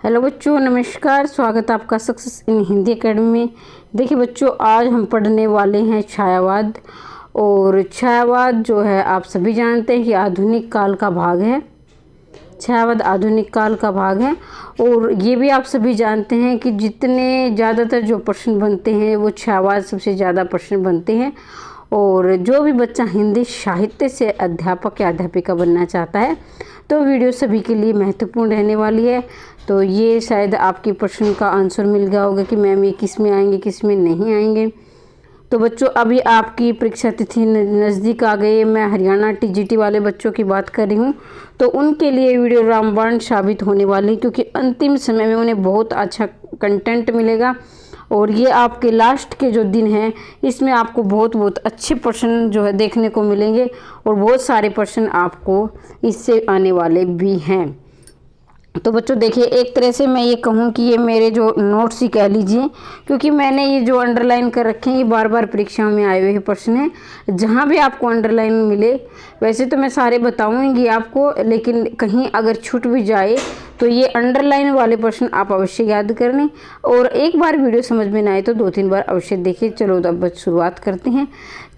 Hello बच्चों, नमस्कार। स्वागत है आपका सक्सेस इन हिंदी एकेडमी में। देखिए बच्चों, आज हम पढ़ने वाले हैं छायावाद। और छायावाद जो है आप सभी जानते हैं कि आधुनिक काल का भाग है। छायावाद आधुनिक काल का भाग है। और ये भी आप सभी जानते हैं कि जितने ज़्यादातर जो प्रश्न बनते हैं वो छायावाद सबसे ज़्यादा प्रश्न बनते हैं। और जो भी बच्चा हिंदी साहित्य से अध्यापक या अध्यापिका बनना चाहता है तो वीडियो सभी के लिए महत्वपूर्ण रहने वाली है। तो ये शायद आपके प्रश्न का आंसर मिल गया होगा कि मैम ये किस में आएंगे, किस में नहीं आएंगे। तो बच्चों, अभी आपकी परीक्षा तिथि नज़दीक आ गई है। मैं हरियाणा टीजीटी वाले बच्चों की बात कर रही हूँ। तो उनके लिए वीडियो रामबाण साबित होने वाली है, क्योंकि अंतिम समय में उन्हें बहुत अच्छा कंटेंट मिलेगा। और ये आपके लास्ट के जो दिन हैं इसमें आपको बहुत अच्छे प्रश्न जो है देखने को मिलेंगे। और बहुत सारे प्रश्न आपको इससे आने वाले भी हैं। तो बच्चों देखिए, एक तरह से मैं ये कहूँ कि ये मेरे जो नोट्स ही कह लीजिए, क्योंकि मैंने ये जो अंडरलाइन कर रखे हैं ये बार बार परीक्षाओं में आए हुए प्रश्न हैं। जहाँ भी आपको अंडरलाइन मिले, वैसे तो मैं सारे बताऊंगी आपको, लेकिन कहीं अगर छूट भी जाए तो ये अंडरलाइन वाले प्रश्न आप अवश्य याद कर लें। और एक बार वीडियो समझ में ना आए तो 2-3 बार अवश्य देखिए। चलो अब शुरुआत करते हैं।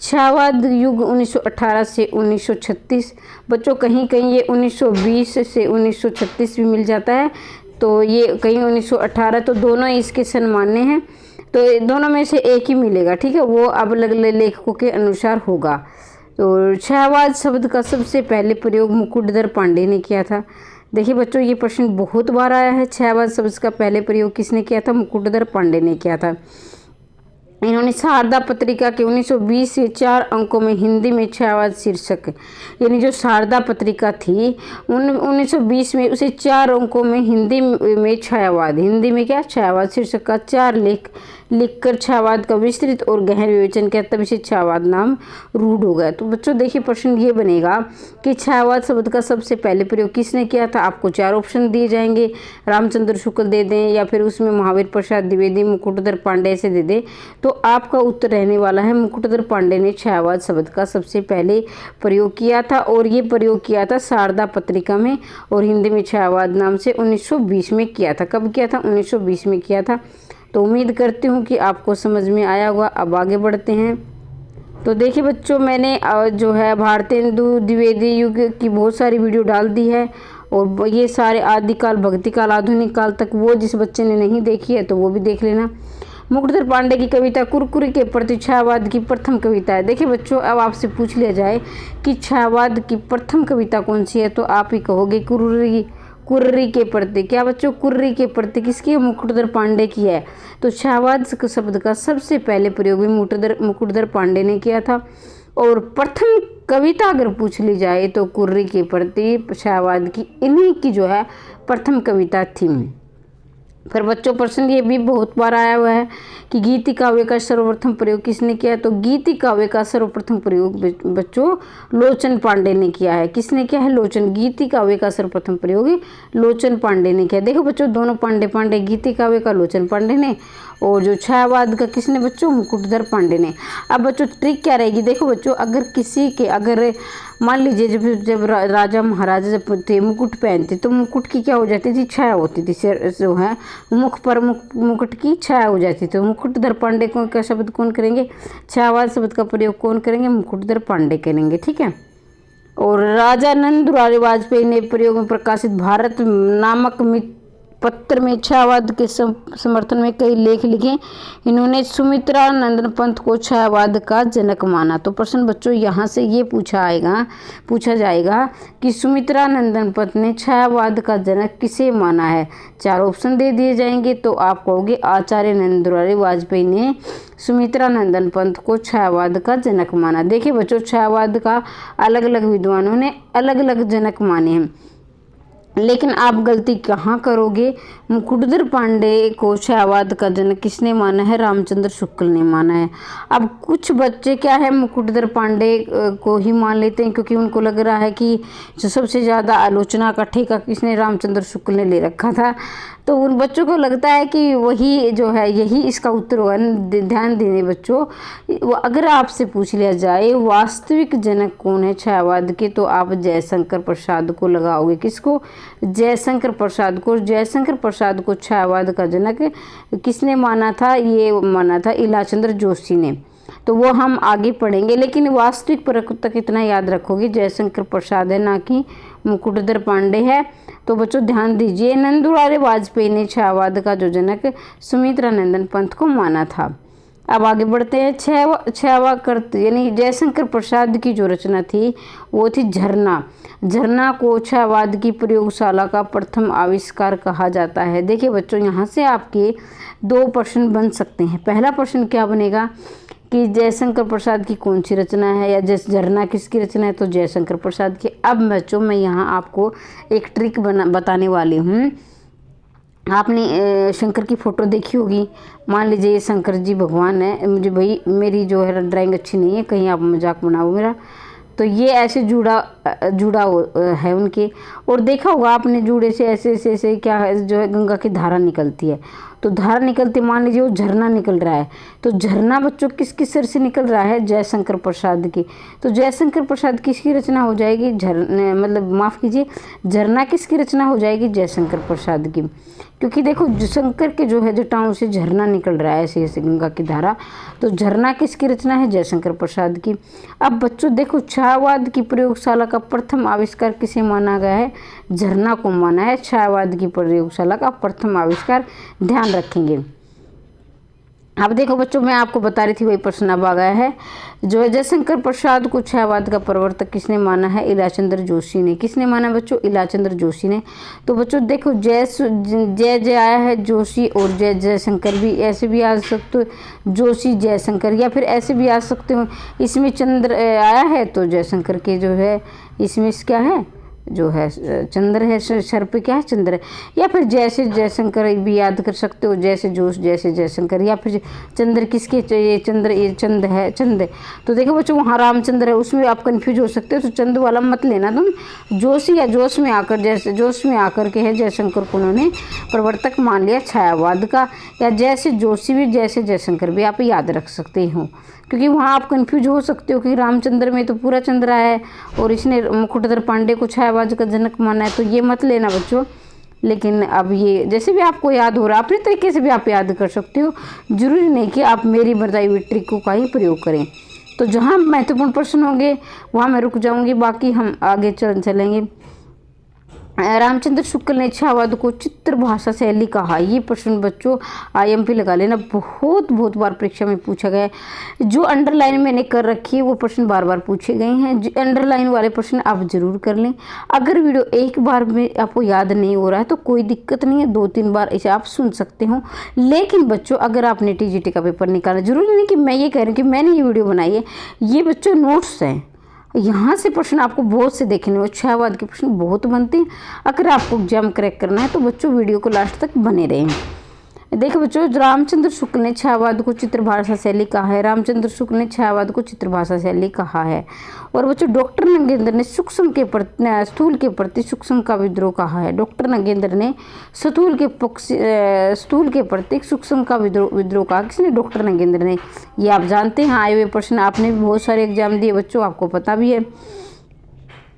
छायावाद युग 1918 से 1936। बच्चों कहीं कहीं ये 1920 से 1936 भी मिल जाता है। तो ये कहीं 1918, तो दोनों इसके सन्मान्य हैं। तो दोनों में से एक ही मिलेगा, ठीक है। वो अब अलग अलग लेखकों के अनुसार होगा। तो छायावाद शब्द का सबसे पहले प्रयोग मुकुटधर पांडे ने किया था। देखिए बच्चों, ये प्रश्न बहुत बार आया है। छायावाद शब्द का पहले प्रयोग किसने किया था? मुकुटधर पांडे ने किया था। इन्होंने शारदा पत्रिका के 1920 से 4 अंकों में हिंदी में छायावाद शीर्षक, यानी जो शारदा पत्रिका थी 1920 में, उसे 4 अंकों में हिंदी में छायावाद, हिंदी में क्या छायावाद शीर्षक का 4 लेख लिखकर छायावाद का विस्तृत और गहन विवेचन किया, तब इसे छायावाद नाम रूढ़ हो गया। तो बच्चों देखिए, प्रश्न ये बनेगा कि छायावाद शब्द का सबसे पहले प्रयोग किसने किया था। आपको 4 ऑप्शन दिए जाएंगे। रामचंद्र शुक्ल दे दें, या फिर उसमें महावीर प्रसाद द्विवेदी, मुकुटधर पांडे से दे दें। तो आपका उत्तर रहने वाला है मुकुटधर पांडे ने छायावाद शब्द का सबसे पहले प्रयोग किया था। और ये प्रयोग किया था शारदा पत्रिका में, और हिंदी में छायावाद नाम से 1920 में किया था। कब किया था? 1920 में किया था। तो उम्मीद करती हूँ कि आपको समझ में आया होगा। अब आगे बढ़ते हैं। तो देखिए बच्चों, मैंने जो है भारतेंदु द्विवेदी युग की बहुत सारी वीडियो डाल दी है। और ये सारे आदिकाल, भक्तिकाल, आधुनिक काल तक, वो जिस बच्चे ने नहीं देखी है तो वो भी देख लेना। मुकुटधर पांडे की कविता कुरकुरे के प्रति छायावाद की प्रथम कविता है। देखिए बच्चों, अब आपसे पूछ लिया जाए कि छायावाद की प्रथम कविता कौन सी है, तो आप ही कहोगे कुर्री के प्रति। क्या बच्चों? कुर्री के प्रति किसकी है? मुकुटधर पांडे की है। तो छायावाद शब्द का सबसे पहले प्रयोग भी मुकुटधर पांडे ने किया था। और प्रथम कविता अगर पूछ ली जाए तो कुर्री के प्रति छायावाद की, इन्हीं की जो है प्रथम कविता थी। फिर बच्चों, प्रश्न ये भी बहुत बार आया हुआ है कि गीति काव्य का सर्वप्रथम प्रयोग किसने किया। तो गीति काव्य का सर्वप्रथम प्रयोग बच्चों लोचन पांडे ने किया है। किसने किया है? लोचन। गीति काव्य का सर्वप्रथम प्रयोग लोचन पांडे ने किया। देखो बच्चों, दोनों पांडे, गीति काव्य का लोचन पांडे ने, और जो छायावाद का किसने बच्चों? मुकुटधर पांडे ने। अब बच्चों ट्रिक क्या रहेगी? देखो बच्चों, अगर मान लीजिए जब राजा महाराजा जब थे मुकुट पहनते, तो मुकुट की क्या हो जाती थी? छाया होती थी। सिर जो है मुख पर मुकुट की छाया हो जाती थी। तो मुकुटधर पांडे का शब्द कौन करेंगे? छायावाद शब्द का प्रयोग कौन करेंगे? मुकुटधर पांडे करेंगे, ठीक है। और राजा नंदुलाल वाजपेयी ने प्रयोग में प्रकाशित भारत नामक पत्र में छायावाद के समर्थन में कई लेख लिखे। इन्होंने सुमित्रा नंदन पंत को छायावाद का जनक माना। तो प्रश्न बच्चों यहाँ से ये पूछा जाएगा कि सुमित्रा नंदन पंत ने छायावाद का जनक किसे माना है। 4 ऑप्शन दे दिए जाएंगे। तो आप कहोगे आचार्य नंदुलाल वाजपेयी ने सुमित्रा नंदन पंत को छायावाद का जनक माना। देखिए बच्चों, छायावाद का अलग अलग विद्वानों ने अलग अलग जनक माने हैं, लेकिन आप गलती कहाँ करोगे? मुकुटधर पांडे को छायावाद का जनक किसने माना है? रामचंद्र शुक्ल ने माना है। अब कुछ बच्चे क्या है, मुकुटधर पांडे को ही मान लेते हैं, क्योंकि उनको लग रहा है कि जो सबसे ज़्यादा आलोचना का ठेका किसने? रामचंद्र शुक्ल ने ले रखा था। तो उन बच्चों को लगता है कि वही जो है यही इसका उत्तर होगा। ध्यान देने बच्चों, अगर आपसे पूछ लिया जाए वास्तविक जनक कौन है छायावाद के, तो आप जयशंकर प्रसाद को लगाओगे। किसको? जयशंकर प्रसाद को। जयशंकर प्रसाद को छायावाद का जनक किसने माना था? ये माना था इलाचंद्र जोशी ने। तो वो हम आगे पढ़ेंगे, लेकिन वास्तविक तक इतना याद रखोगे जयशंकर प्रसाद है, ना कि मुकुटधर पांडे है। तो बच्चों ध्यान दीजिए, नंदुलारे वाजपेयी ने छायावाद का जो जनक सुमित्रानंदन पंत को माना था। अब आगे बढ़ते हैं। छायावाद यानी जयशंकर प्रसाद की जो रचना थी वो थी झरना। झरना को छायावाद की प्रयोगशाला का प्रथम आविष्कार कहा जाता है। देखिए बच्चों, यहाँ से आपके 2 प्रश्न बन सकते हैं। पहला प्रश्न क्या बनेगा कि जयशंकर प्रसाद की कौन सी रचना है, या झरना किसकी रचना है? तो जयशंकर प्रसाद की। अब बच्चों मैं यहाँ आपको एक ट्रिक बताने वाली हूँ। आपने शंकर की फ़ोटो देखी होगी। मान लीजिए ये शंकर जी भगवान है, मुझे भाई मेरी जो है ड्राइंग अच्छी नहीं है, कहीं आप मजाक बनाओ मेरा। तो ये ऐसे जुड़ा है उनके, और देखा होगा आपने जूड़े से ऐसे ऐसे ऐसे क्या है जो है गंगा की धारा निकलती है। तो धारा निकलती, मान लीजिए वो झरना निकल रहा है। तो झरना बच्चों किसकी सिर से निकल रहा है? जयशंकर प्रसाद की। तो जयशंकर प्रसाद किसकी रचना हो जाएगी? मतलब माफ़ कीजिए, झरना किसकी रचना हो जाएगी? जयशंकर प्रसाद की। क्योंकि देखो शंकर के जो है जटाओं से झरना निकल रहा है ऐसे ऐसे गंगा की धारा। तो झरना किसकी रचना है? जयशंकर प्रसाद की। अब बच्चों देखो, छायावाद की प्रयोगशाला का प्रथम आविष्कार किसे माना गया है? झरना को माना है छायावाद की प्रयोगशाला का प्रथम आविष्कार। ध्यान रखेंगे। अब देखो बच्चों, मैं आपको बता रही थी वही प्रश्न अब आ गया है। जो है जयशंकर प्रसाद को छायावाद का प्रवर्तक किसने माना है? इलाचंद्र जोशी ने। किसने माना बच्चों? इलाचंद्र जोशी ने। तो बच्चों देखो, जय आया है जोशी, और जयशंकर भी, ऐसे भी आ सकते हो जोशी जयशंकर, या फिर ऐसे भी आ सकते हो इसमें चंद्र आया है तो जयशंकर के जो है इसमें क्या है जो है चंद्र है, सर पे क्या है? चंद्र है। या फिर जैसे जयशंकर भी याद कर सकते हो, जैसे जोश जैसे जयशंकर, या फिर चंद्र किसके? ये चंद्र, ये चंद है, चंद है। तो देखो बच्चों, वहाँ रामचंद्र है, उसमें आप कंफ्यूज हो सकते हो। तो चंद वाला मत लेना तुम, जोशी या जोश में आकर, जैसे जोश में आकर के है जयशंकर को उन्होंने प्रवर्तक मान लिया छायावाद का। या जैसे जोशी भी जैसे जयशंकर भी आप याद रख सकते हो, क्योंकि वहाँ आप कंफ्यूज हो सकते हो कि रामचंद्र में तो पूरा चंद्र है और इसने मुकुटधर पांडे को छायावाद का जनक माना है। तो ये मत लेना बच्चों। लेकिन अब ये जैसे भी आपको याद हो रहा है अपने तरीके से भी आप याद कर सकते हो, जरूरी नहीं कि आप मेरी बताई हुई ट्रिकों का ही प्रयोग करें। तो जहाँ महत्वपूर्ण प्रश्न होंगे वहाँ मैं रुक जाऊँगी, बाकी हम आगे चलेंगे। रामचंद्र शुक्ल ने छायावाद को चित्र भाषा शैली कहा। ये प्रश्न बच्चों IMP लगा लेना, बहुत बार परीक्षा में पूछा गया है। जो अंडरलाइन मैंने कर रखी है वो प्रश्न बार बार पूछे गए हैं। अंडरलाइन वाले प्रश्न आप जरूर कर लें। अगर वीडियो एक बार में आपको याद नहीं हो रहा है तो कोई दिक्कत नहीं है, 2-3 बार इसे आप सुन सकते हो। लेकिन बच्चों, अगर आपने TGT का पेपर निकाला, जरूरी नहीं कि मैं ये कह रही हूँ कि मैंने ये वीडियो बनाई है, ये बच्चों नोट्स हैं। यहाँ से प्रश्न आपको बहुत से देखने हो, छायावाद के प्रश्न बहुत बनते हैं। अगर आपको एग्जाम क्रैक करना है तो बच्चों वीडियो को लास्ट तक बने रहें। देखो बच्चों, रामचंद्र शुक्ल ने छायावाद को चित्रभाषा शैली कहा है। रामचंद्र शुक्ल ने छायावाद को चित्रभाषा शैली कहा है। और बच्चों, डॉक्टर नगेंद्र ने स्थूल के प्रति सूक्ष्म का विद्रोह कहा है। डॉक्टर नगेंद्र ने स्थूल के प्रति सूक्ष्म का विद्रोह कहा। किसने? डॉक्टर नगेंद्र ने। ये आप जानते हैं, आए हुए प्रश्न, आपने भी बहुत सारे एग्जाम दिए बच्चों, आपको पता भी है।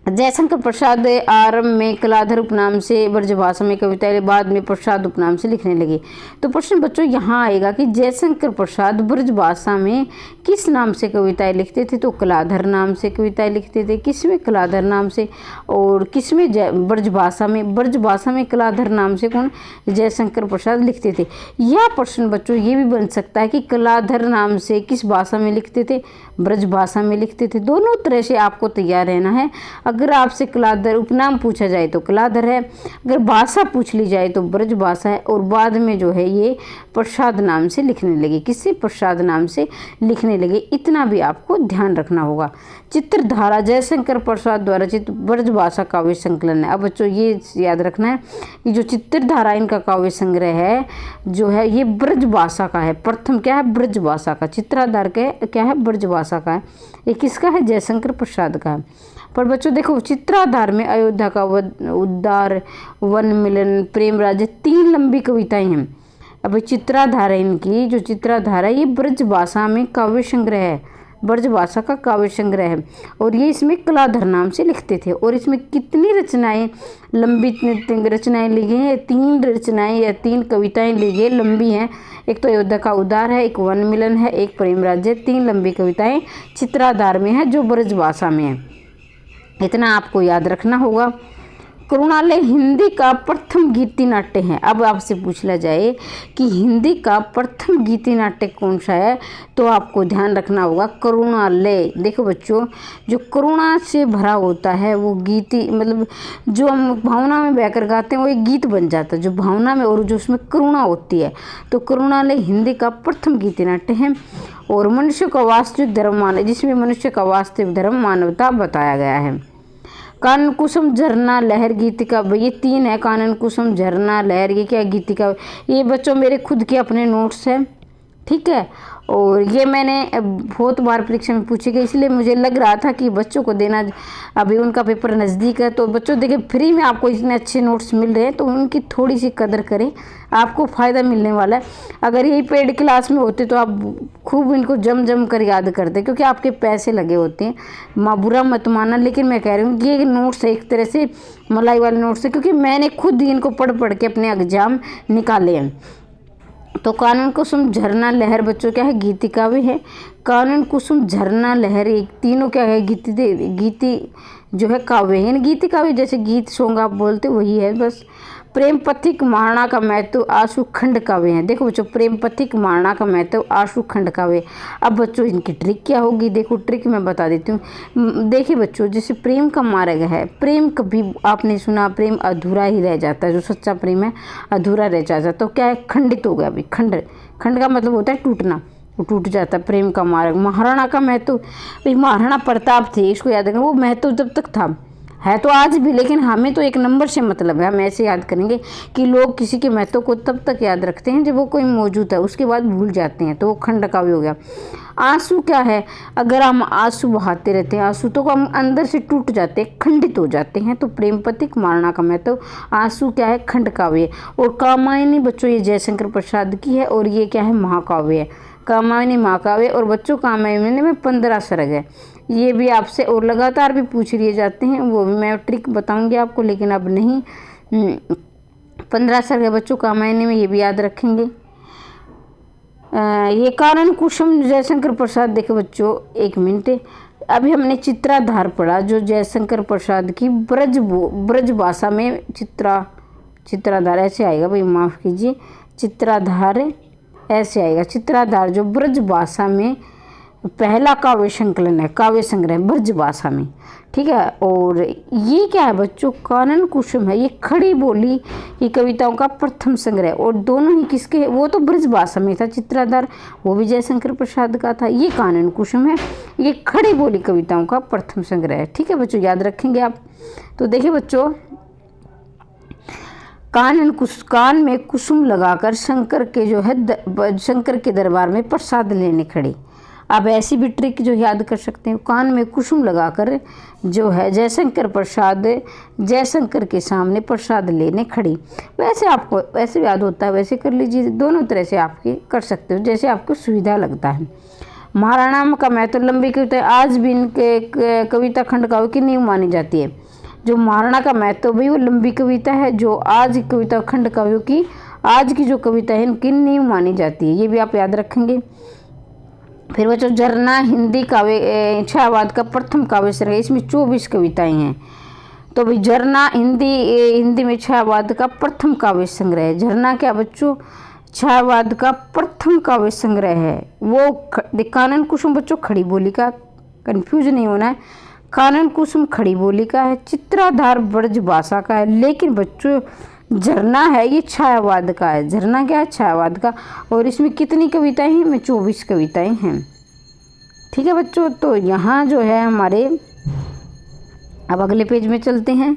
जयशंकर प्रसाद आरंभ में कलाधर उपनाम से ब्रजभाषा में कविताएं, बाद में प्रसाद उपनाम से लिखने लगे। तो प्रश्न बच्चों यहाँ आएगा कि जयशंकर प्रसाद ब्रजभाषा में किस नाम से कविताएं लिखते थे? तो कलाधर नाम से कविताएं लिखते थे। किसमें? कलाधर नाम से। और किसमें? ब्रजभाषा में। ब्रजभाषा में कलाधर नाम से कौन? जयशंकर प्रसाद लिखते थे। यह प्रश्न बच्चों ये भी बन सकता है कि कलाधर नाम से किस भाषा में लिखते थे? ब्रजभाषा में लिखते थे। दोनों तरह से आपको तैयार रहना है। अगर आपसे कलाधर उपनाम पूछा जाए तो कलाधर है, अगर भाषा पूछ ली जाए तो ब्रज भाषा है, और बाद में जो है ये प्रसाद नाम से लिखने लगे। किससे? प्रसाद नाम से लिखने लगे। इतना भी आपको ध्यान रखना होगा। चित्रधारा जयशंकर प्रसाद द्वारा रचित ब्रज भाषा काव्य संकलन है। अब बच्चों ये याद रखना है कि जो चित्रधारा इनका काव्य संग्रह है जो है ये ब्रज भाषा का है। प्रथम क्या है? ब्रज भाषा का। चित्रधारा क्या है? ब्रज भाषा का है। ये किसका है? जयशंकर प्रसाद का है। पर बच्चों देखो चित्राधार में अयोध्या का उद्धार, वन मिलन, प्रेम राज्य, 3 लंबी कविताएं हैं। अब चित्राधार है इनकी, जो चित्राधार है ये ब्रज भाषा में काव्य संग्रह है, ब्रज भाषा का काव्य संग्रह है। और ये इसमें कलाधर नाम से लिखते थे। और इसमें कितनी रचनाएं, लंबी रचनाएं ली गई हैं, 3 रचनाएं या 3 कविताएं ली गई, लंबी हैं। एक तो अयोध्या का उद्धार है, एक वन मिलन है, एक प्रेम राज्य, 3 लंबी कविताएं चित्राधार में है जो ब्रज भाषा में है। इतना आपको याद रखना होगा। करुणालय हिंदी का प्रथम गीति नाट्य है। अब आपसे पूछा जाए कि हिंदी का प्रथम गीति नाट्य कौन सा है, तो आपको ध्यान रखना होगा करुणालय। देखो बच्चों, जो करुणा से भरा होता है वो गीति, मतलब जो हम भावना में बहकर गाते हैं वो एक गीत बन जाता है, जो भावना में और जो उसमें करुणा होती है। तो करुणालय हिंदी का प्रथम गीति नाट्य है। और मनुष्य का वास्तविक धर्म जिसमें मनुष्य का वास्तविक धर्म मानवता बताया गया है। कानन कुसुम झरना लहर गीतिका, ये 3 है। कानन कुसुम झरना लहर, ये क्या गीतिका, ये बच्चों मेरे खुद के अपने नोट्स हैं, ठीक है। और ये मैंने बहुत बार परीक्षा में पूछी गई, इसलिए मुझे लग रहा था कि बच्चों को देना, अभी उनका पेपर नज़दीक है। तो बच्चों देखिए, फ्री में आपको इतने अच्छे नोट्स मिल रहे हैं तो उनकी थोड़ी सी कदर करें, आपको फ़ायदा मिलने वाला है। अगर यही पेड क्लास में होते तो आप खूब इनको जम कर याद करते, क्योंकि आपके पैसे लगे होते हैं। बुरा मत मानना, लेकिन मैं कह रही हूँ ये नोट्स है एक तरह से मलाई वाले नोट्स है, क्योंकि मैंने खुद इनको पढ़ के अपने एग्ज़ाम निकाले हैं। तो कानन कुसुम झरना लहर बच्चों क्या है, गीति काव्य है। कानन कुसुम झरना लहर, एक तीनों क्या है, गीति जो है काव्य है। गीति काव्य जैसे गीत सॉन्ग आप बोलते वही है बस। प्रेम पथिक महारणा का महत्व आंसू खंड काव्य है। देखो बच्चों, प्रेम पथिक महारणा का महत्व आंसू खंड काव्य। अब बच्चों इनकी ट्रिक क्या होगी, देखो ट्रिक मैं बता देती हूँ। देखिए बच्चों, जैसे प्रेम का मार्ग है, प्रेम कभी आपने सुना प्रेम अधूरा ही रह जाता है, जो सच्चा प्रेम है अधूरा रह जाता है। तो क्या है, खंडित हो गया। अभी खंड का मतलब होता है टूटना, वो टूट जाता है प्रेम का मार्ग। महाराणा का महत्व, भाई महाराणा प्रताप थे, इसको याद रखना। वो महत्व जब तक था है तो आज भी, लेकिन हमें तो एक नंबर से मतलब है। हम ऐसे याद करेंगे कि लोग किसी के महत्व को तब तक याद रखते हैं जब वो कोई मौजूद है, उसके बाद भूल जाते हैं, तो वो खंड काव्य हो गया। आंसू क्या है, अगर हम आंसू बहाते रहते हैं, आंसू तो हम अंदर से टूट जाते हैं, खंडित हो जाते हैं। तो प्रेम पथिक महारणा का महत्व आंसू क्या है, खंड काव्य। और कामायनी बच्चों ये जयशंकर प्रसाद की है, और ये क्या है, महाकाव्य है। कामायनी महाकाव्य। और बच्चों कामायनी में 15 सर्ग है, ये भी आपसे और लगातार भी पूछ लिए जाते हैं, वो भी मैं ट्रिक बताऊंगी आपको, लेकिन अब नहीं। 15 सर्ग है बच्चों कामायनी में, ये भी याद रखेंगे। ये कानन कुसुम जयशंकर प्रसाद, देखो बच्चों एक मिनट, अभी हमने चित्राधार पढ़ा जो जयशंकर प्रसाद की ब्रज भाषा में चित्राधार ऐसे आएगा, भाई माफ़ कीजिए, चित्राधार ऐसे आएगा। चित्राधार जो ब्रज भाषा में पहला काव्य संकलन है, काव्य संग्रह ब्रज भाषा में, ठीक है। और ये क्या है बच्चों, कानन कुसुम है, ये खड़ी बोली की कविताओं का प्रथम संग्रह। और दोनों ही किसके, वो तो ब्रज भाषा में था चित्राधार, वो भी जयशंकर प्रसाद का था। ये कानन कुसुम है, ये खड़ी बोली कविताओं का प्रथम संग्रह है, ठीक है बच्चों, याद रखेंगे आप। तो देखिए बच्चों, कान में कुसुम लगाकर शंकर के जो है शंकर के दरबार में प्रसाद लेने खड़ी। आप ऐसी भी ट्रिक जो याद कर सकते हैं, कान में कुसुम लगाकर जो है जयशंकर प्रसाद जयशंकर के सामने प्रसाद लेने खड़ी। वैसे आपको वैसे याद होता है, वैसे कर लीजिए, दोनों तरह से आपके कर सकते हो, जैसे आपको सुविधा लगता है। महाराणा का महत्व, लंबी कविता आज भी इनके कविता खंड काव्य की नींव मानी जाती है। जो महाराणा का महत्व भाई वो लंबी कविता है, जो आज कविता खंड काव्यों की आज की जो कविता है इनकी नींव मानी जाती है, ये भी आप याद रखेंगे। फिर बच्चों, झरना हिंदी काव्य छायावाद का प्रथम काव्य संग्रह, इसमें 24 कविताएं हैं। तो भाई झरना हिंदी में छायावाद का प्रथम काव्य संग्रह है। झरना क्या बच्चों, छायावाद का प्रथम काव्य संग्रह है। वो कानन कुसुम बच्चों खड़ी बोली का, कंफ्यूज नहीं होना है, कानन कुसुम खड़ी बोली का है, चित्राधार ब्रज भाषा का है, लेकिन बच्चों झरना है ये छायावाद का है। झरना क्या है, छायावाद का। और इसमें कितनी कविताएं हैं, में 24 कविताएं हैं, ठीक है बच्चों। तो यहाँ जो है हमारे, अब अगले पेज में चलते हैं।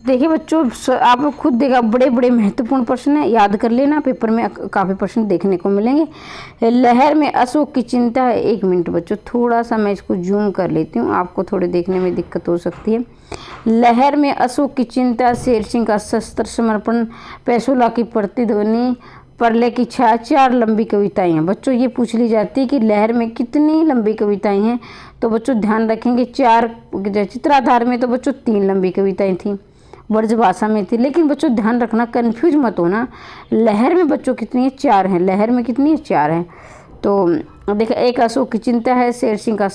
देखिए बच्चों, आप लोग खुद देखा, बड़े बड़े महत्वपूर्ण प्रश्न है, याद कर लेना, पेपर में काफ़ी प्रश्न देखने को मिलेंगे। लहर में अशोक की चिंता है। 1 मिनट बच्चों, थोड़ा सा मैं इसको जूम कर लेती हूँ, आपको थोड़े देखने में दिक्कत हो सकती है। लहर में अशोक की चिंता, शेर सिंह का शस्त्र समर्पण, पेशोला की प्रतिध्वनि, परले की छाया, 4 लंबी कविताएं हैं। बच्चों ये पूछ ली जाती है कि लहर में कितनी लंबी कविताएं हैं, तो बच्चों ध्यान रखेंगे 4। चित्राधार में तो बच्चों 3 लंबी कविताएं थी, ब्रजभाषा में थी। लेकिन बच्चों ध्यान रखना, कंफ्यूज मत होना, लहर में बच्चों कितनी है, 4 हैं। लहर में कितनी है, 4 हैं। तो देखिए, एक अशोक की चिंता है, शेर सिंह का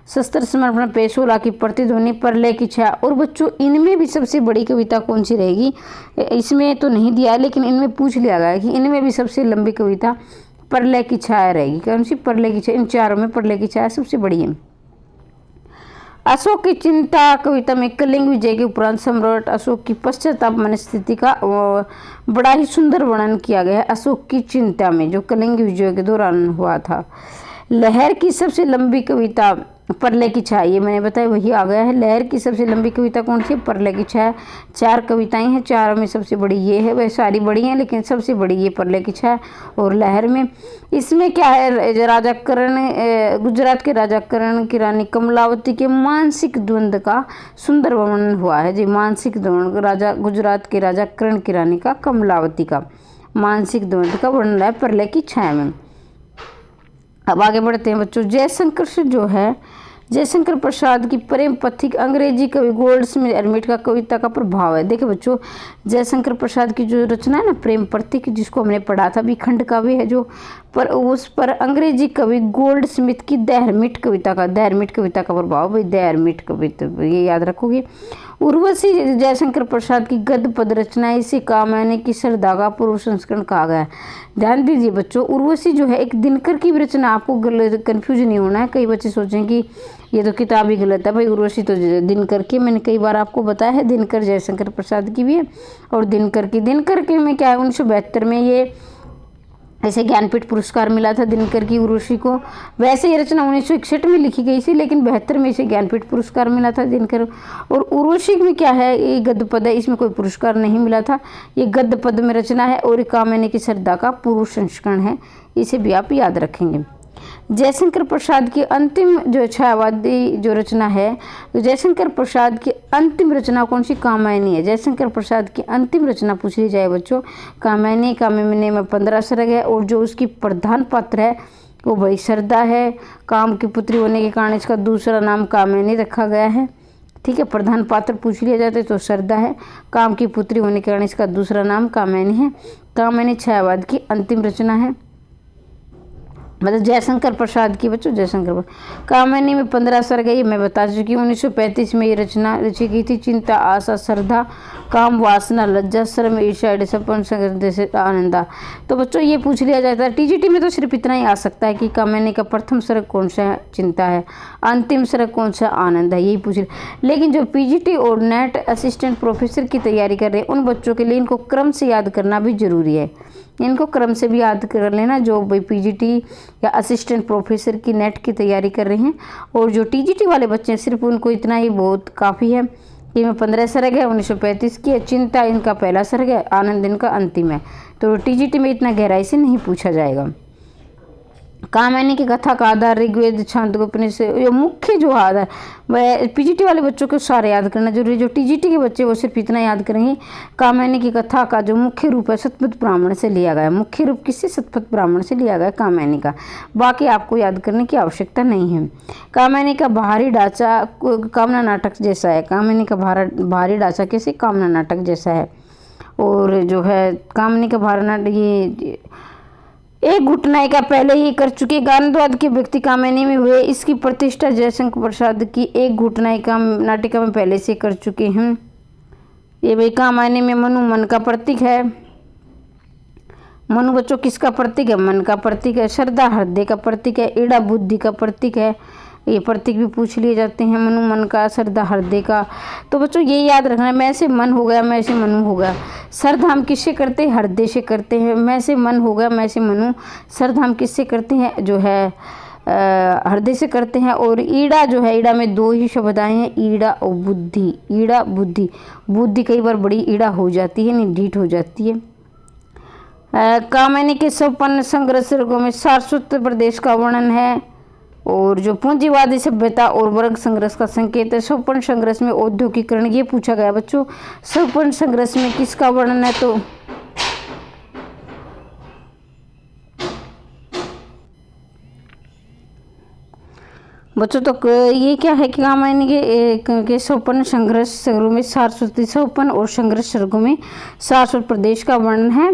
शस्त्र समर्पण, पेशोला की प्रतिध्वनि, परलय की छाया। और बच्चों इनमें भी सबसे बड़ी कविता कौन सी रहेगी, इसमें तो नहीं दिया है, लेकिन इनमें पूछ लिया गया है कि इनमें भी सबसे लंबी कविता परलय की छाया रहेगी। कौन सी, परलय की छाया। इन चारों में परलय की छाया सबसे बड़ी है। अशोक की चिंता कविता में कलिंग विजय के उपरांत सम्राट अशोक की पश्चाताप मनस्थिति का बड़ा ही सुंदर वर्णन किया गया है। अशोक की चिंता में, जो कलिंग विजय के दौरान हुआ था। लहर की सबसे लंबी कविता परलय की छाया, ये मैंने बताया, वही आ गया है। लहर की सबसे लंबी कविता कौन सी है, परलय की छाया। 4 कविताएं हैं, 4 में सबसे बड़ी ये है, वह सारी बड़ी हैं लेकिन सबसे बड़ी ये परलय की छाया। और लहर में इसमें क्या है, राजा करण, गुजरात के राजा करण की रानी कमलावती के मानसिक द्वंद्व का सुंदर वर्णन हुआ है जी। मानसिक द्वंद्व, राजा गुजरात के राजा करण की रानी का, कमलावती का मानसिक द्वंद्व का वर्णन है परलय की छाया में। अब आगे बढ़ते हैं बच्चों। जयशंकर से जो है, जयशंकर प्रसाद की प्रेम पथिक, अंग्रेजी कवि गोल्डस्मिथ एडमिट का कविता का प्रभाव है। देखिए बच्चों, जयशंकर प्रसाद की जो रचना है ना, प्रेम पथिक, जिसको हमने पढ़ा था, भी खंड काव्य है जो, पर उस पर अंग्रेजी कवि गोल्डस्मिथ की द हेरमिट कविता का प्रभाव। भाई द हेरमिट कविता, ये याद रखोगे। उर्वशी जयशंकर प्रसाद की गद्य पद रचना, इसे कामयानी की सरदागा पूर्व संस्करण कहा गया है। ध्यान दीजिए बच्चों, उर्वशी जो है एक दिनकर की रचना, आपको कंफ्यूज नहीं होना है। कई बच्चे सोचें कि ये तो किताब ही गलत है। भाई उर्वशी तो दिनकर की, मैंने कई बार आपको बताया है, दिनकर जयशंकर प्रसाद की भी है। और दिनकर की में क्या है, 1972 में ये ऐसे ज्ञानपीठ पुरस्कार मिला था दिनकर की उर्वशी को। वैसे ये रचना 1961 में लिखी गई थी, लेकिन 72 में इसे ज्ञानपीठ पुरस्कार मिला था दिनकर। और उर्वशी में क्या है, ये गद्य पद है, इसमें कोई पुरस्कार नहीं मिला था, ये गद्य पद में रचना है। और कामयानी की सरदा का पूर्व संस्करण है, इसे भी आप याद रखेंगे। जयशंकर प्रसाद की अंतिम जो छायावादी जो रचना है, तो जयशंकर प्रसाद की अंतिम रचना कौन सी, कामयानी है। जयशंकर प्रसाद की अंतिम रचना पूछ ली जाए बच्चों, कामयानी। कामयानी में 15 सर्ग है, और जो उसकी प्रधान पात्र है वो भाई सरदा है। काम की पुत्री होने के कारण इसका दूसरा नाम कामयानी रखा गया है। ठीक है, प्रधान पात्र पूछ लिया जाता है तो सरदा है, काम की पुत्री होने के कारण इसका दूसरा नाम कामयानी है। कामयानी छायावाद की अंतिम रचना है, मतलब जयशंकर प्रसाद की बच्चों, जयशंकर कामयानी में 15 सर्ग है, ये मैं बता चुकी हूँ। 1935 में ये रचना रची गई थी। चिंता, आशा, श्रद्धा, काम, वासना, लज्जा, श्रम, ईर्ष्या, सपन, जैसे आनंदा। तो बच्चों ये पूछ लिया जाता है, टीजीटी में तो सिर्फ इतना ही आ सकता है कि कामयानी का प्रथम सर्ग कौन सा है, चिंता है, अंतिम सर्ग कौन सा, आनंद है, यही पूछ लिया। लेकिन जो पीजीटी और नेट असिस्टेंट प्रोफेसर की तैयारी कर रहे हैं, उन बच्चों के लिए इनको क्रम से याद करना भी जरूरी है। इनको क्रम से भी याद कर लेना, जो भाई पीजीटी या असिस्टेंट प्रोफेसर की नेट की तैयारी कर रहे हैं। और जो टीजीटी वाले बच्चे हैं, सिर्फ उनको इतना ही बहुत काफ़ी है कि में 15 सर्ग है, 1935 की है। चिंता इनका पहला सर्ग है, आनंद इनका अंतिम है। तो टीजीटी में इतना गहराई से नहीं पूछा जाएगा। कामयानी की कथा का आधार ऋग्वेद, छांदोग्य, उपनिषद, ये मुख्य जो आधार, वह पीजीटी वाले बच्चों को सारे याद करना जरूरी है। जो टीजीटी के बच्चे वो सिर्फ इतना याद करेंगे, कामयानी की कथा का जो मुख्य रूप है शतपथ ब्राह्मण से लिया गया। मुख्य रूप किससे, शतपथ ब्राह्मण से लिया गया कामयानी का। बाकी आपको याद करने की आवश्यकता नहीं है। कामयानी का बाहरी ढांचा कामना नाटक जैसा है। कामयानी का बाहरी ढांचा कैसे, कामना नाटक जैसा है। और जो है कामयानी का बाहरी नाटक, ये एक घुटनायिका पहले ही कर चुके गानद्वाद के व्यक्ति कामयानी में हुए। इसकी प्रतिष्ठा जयशंकर प्रसाद की एक घुटनायिका नाटिका में पहले से कर चुके हैं। ये भाई कामयानी में मनु मन का प्रतीक है। मनु बच्चों किसका प्रतीक है, मन का प्रतीक है। श्रद्धा हृदय का प्रतीक है। ईड़ा बुद्धि का प्रतीक है। ये प्रतीक भी पूछ लिए जाते हैं, मनु मन का, श्रद्धा हृदय का। तो बच्चों ये याद रखना है, मैं से मन हो गया, मैं से मनु हो गया। श्रद्धा हम किससे करते हैं, हृदय से करते हैं। मैं से मन हो गया, मैं से मनु। श्रद्धा हम किससे करते हैं, जो है हृदय से करते हैं। और ईड़ा जो है, ईड़ा में दो ही शब्द आए हैं, ईड़ा और बुद्धि। ईड़ा बुद्धि, बुद्धि कई बार बड़ी ईड़ा हो जाती है, नहीं ढीठ हो जाती है। कामिनी के संपन्न संघर्ष सर्गों में सारस्वत प्रदेश का वर्णन है। और जो पूंजीवादी सभ्यता और वर्ग संघर्ष का संकेत है। संपन्न संघर्ष में औद्योगिकरण, ये पूछा गया बच्चों, संपन्न संघर्ष में किसका वर्णन है? तो बच्चों तो ये क्या है कि कामिनी के संपन्न संघर्ष सर्गों में सारस्वती, संपन्न और संघर्ष सर्गों में सारस्वत प्रदेश का वर्णन है।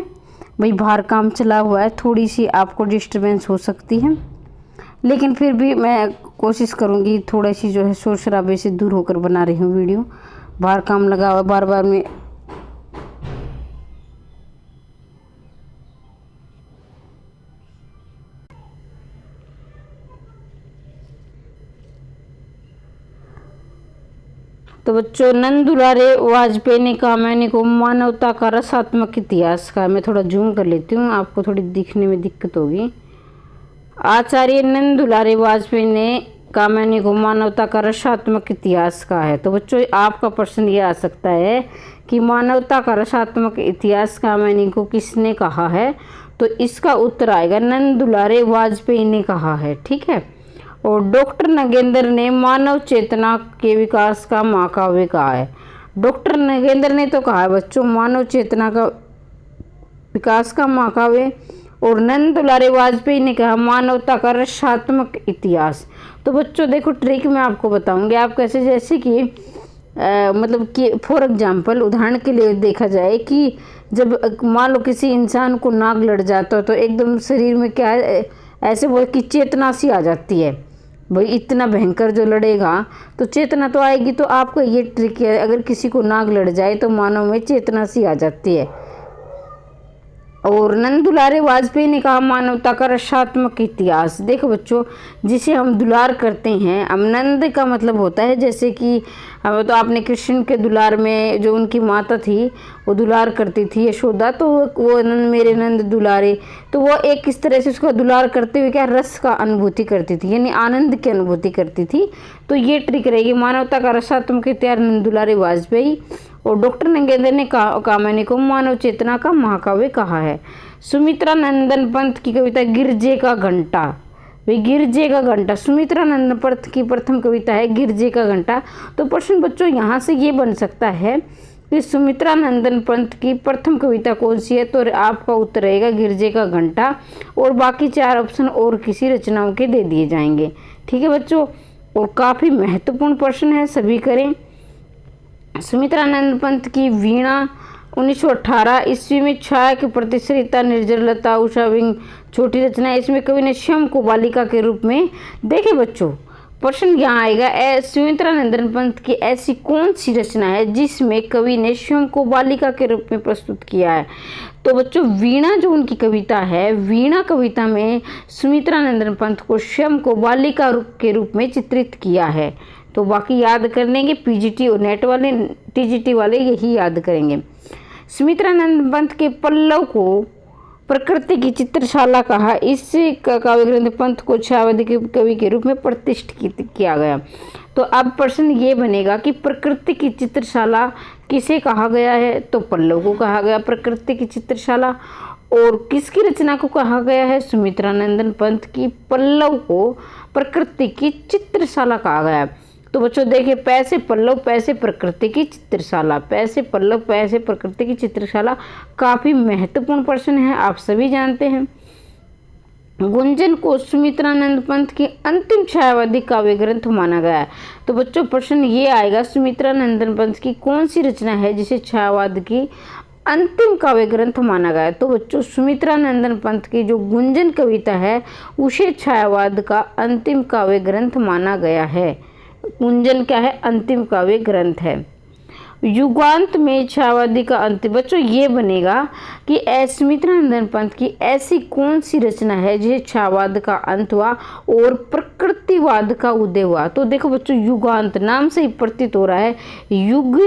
भाई बाहर काम चला हुआ है, थोड़ी सी आपको डिस्टरबेंस हो सकती है, लेकिन फिर भी मैं कोशिश करूंगी थोड़ा सी जो है शोर शराबे से दूर होकर बना रही हूँ वीडियो। बाहर काम लगा हुआ, बार बार में तो बच्चों, नंद दुलारे वाजपेयी ने कामिनी को मानवता का रसात्मक इतिहास का, मैं थोड़ा जूम कर लेती हूँ, आपको थोड़ी दिखने में दिक्कत होगी। आचार्य नंद दुलारे वाजपेयी ने कामिनी को मानवता का रसात्मक इतिहास का है। तो बच्चों, आपका प्रश्न ये आ सकता है कि मानवता का रसात्मक इतिहास कामिनी को किसने कहा है? तो इसका उत्तर आएगा नंद दुलारे वाजपेयी ने कहा है। ठीक है। और डॉक्टर नगेंद्र ने मानव चेतना के विकास का महाकाव्य कहा है। डॉक्टर नगेंद्र ने तो कहा है बच्चों मानव चेतना का विकास का महाकाव्य, और नंद दुलारे वाजपेयी ने कहा मानवता का रसात्मक इतिहास। तो बच्चों देखो, ट्रिक मैं आपको बताऊंगी, आप कैसे, जैसे कि मतलब कि फॉर एग्जांपल, उदाहरण के लिए देखा जाए कि जब मान लो किसी इंसान को नाक लड़ जाता है तो एकदम शरीर में क्या है, ऐसे बोल कि चेतना सी आ जाती है। भाई इतना भयंकर जो लड़ेगा तो चेतना तो आएगी। तो आपका ये ट्रिक है, अगर किसी को नाक लड़ जाए तो मानव में चेतना सी आ जाती है। और नंद दुलारे वाजपेयी ने कहा मानवता का रसात्मक इतिहास। देखो बच्चों, जिसे हम दुलार करते हैं, अब नंद का मतलब होता है जैसे कि तो आपने कृष्ण के दुलार में जो उनकी माता थी वो दुलार करती थी यशोदा, तो वो नंद मेरे नंद दुलारे, तो वो एक किस तरह से उसका दुलार करते हुए क्या रस का अनुभूति करती थी, यानी आनंद की अनुभूति करती थी। तो ये ट्रिक रहेगी, मानवता का रसात्मक इतिहास नंद दुलारे वाजपेयी। और डॉक्टर नगेंद्र ने कामिनी को मानव चेतना का महाकाव्य कहा है। सुमित्रा नंदन पंत की कविता गिरजे का घंटा, भाई गिरजे का घंटा, सुमित्रा नंदन पंत की प्रथम कविता है गिरजे का घंटा। तो प्रश्न बच्चों यहाँ से ये बन सकता है कि सुमित्रा नंदन पंत की प्रथम कविता कौन सी है? तो आपका उत्तर रहेगा गिरजे का घंटा, और बाकी 4 ऑप्शन और किसी रचनाओं के दे दिए जाएंगे। ठीक है बच्चों, और काफ़ी महत्वपूर्ण प्रश्न है, सभी करें। सुमित्रा नंदन पंत की वीणा 1918 ईस्वी में छाया के प्रति सरिता निर्जरलता उषा विंग छोटी रचना है। इसमें कवि ने श्याम को बालिका के रूप में, देखे बच्चों प्रश्न यहाँ आएगा, सुमित्रा नंदन पंत की ऐसी कौन सी रचना है जिसमें कवि ने स्वयं को बालिका के रूप में प्रस्तुत किया है? तो बच्चों वीणा जो उनकी कविता है, वीणा कविता में सुमित्रा नंदन पंत को स्वयं को बालिका के रूप में चित्रित किया है। तो बाकी याद कर लेंगे, पीजीटी और नेट वाले, टीजीटी वाले यही याद करेंगे। सुमित्रा नंदन पंत के पल्लव को प्रकृति की चित्रशाला कहा। इस काव्य ग्रंथ पंत को छायावादी कवि के रूप में प्रतिष्ठित किया गया। तो अब प्रश्न ये बनेगा कि प्रकृति की चित्रशाला किसे कहा गया है? तो पल्लव को कहा गया प्रकृति की चित्रशाला। और किसकी रचना को कहा गया है? सुमित्रा नंदन पंत की पल्लव को प्रकृति की चित्रशाला कहा गया है। तो बच्चों देखिए, पैसे पल्लव पैसे प्रकृति की चित्रशाला, पैसे पल्लव पैसे प्रकृति की चित्रशाला, काफ़ी महत्वपूर्ण प्रश्न है, आप सभी जानते हैं। गुंजन को सुमित्रा नंदन पंत की अंतिम छायावादी काव्य ग्रंथ माना गया है। तो बच्चों प्रश्न ये आएगा, सुमित्रा नंदन पंत की कौन सी रचना है जिसे छायावाद की अंतिम काव्य ग्रंथ माना गया है? तो बच्चों सुमित्रा नंदन पंत की जो गुंजन कविता है उसे छायावाद का अंतिम काव्य ग्रंथ माना गया है। गुंजन क्या है? अंतिम काव्य ग्रंथ है। युगांत में छायावादी का अंतिम, बच्चों ये बनेगा कि सुमित्रा नंदन पंत की ऐसी कौन सी रचना है जिसे छायावाद का अंत हुआ और प्रकृतिवाद का उदय हुआ? तो देखो बच्चों, युगांत नाम से ही प्रतीत हो रहा है युग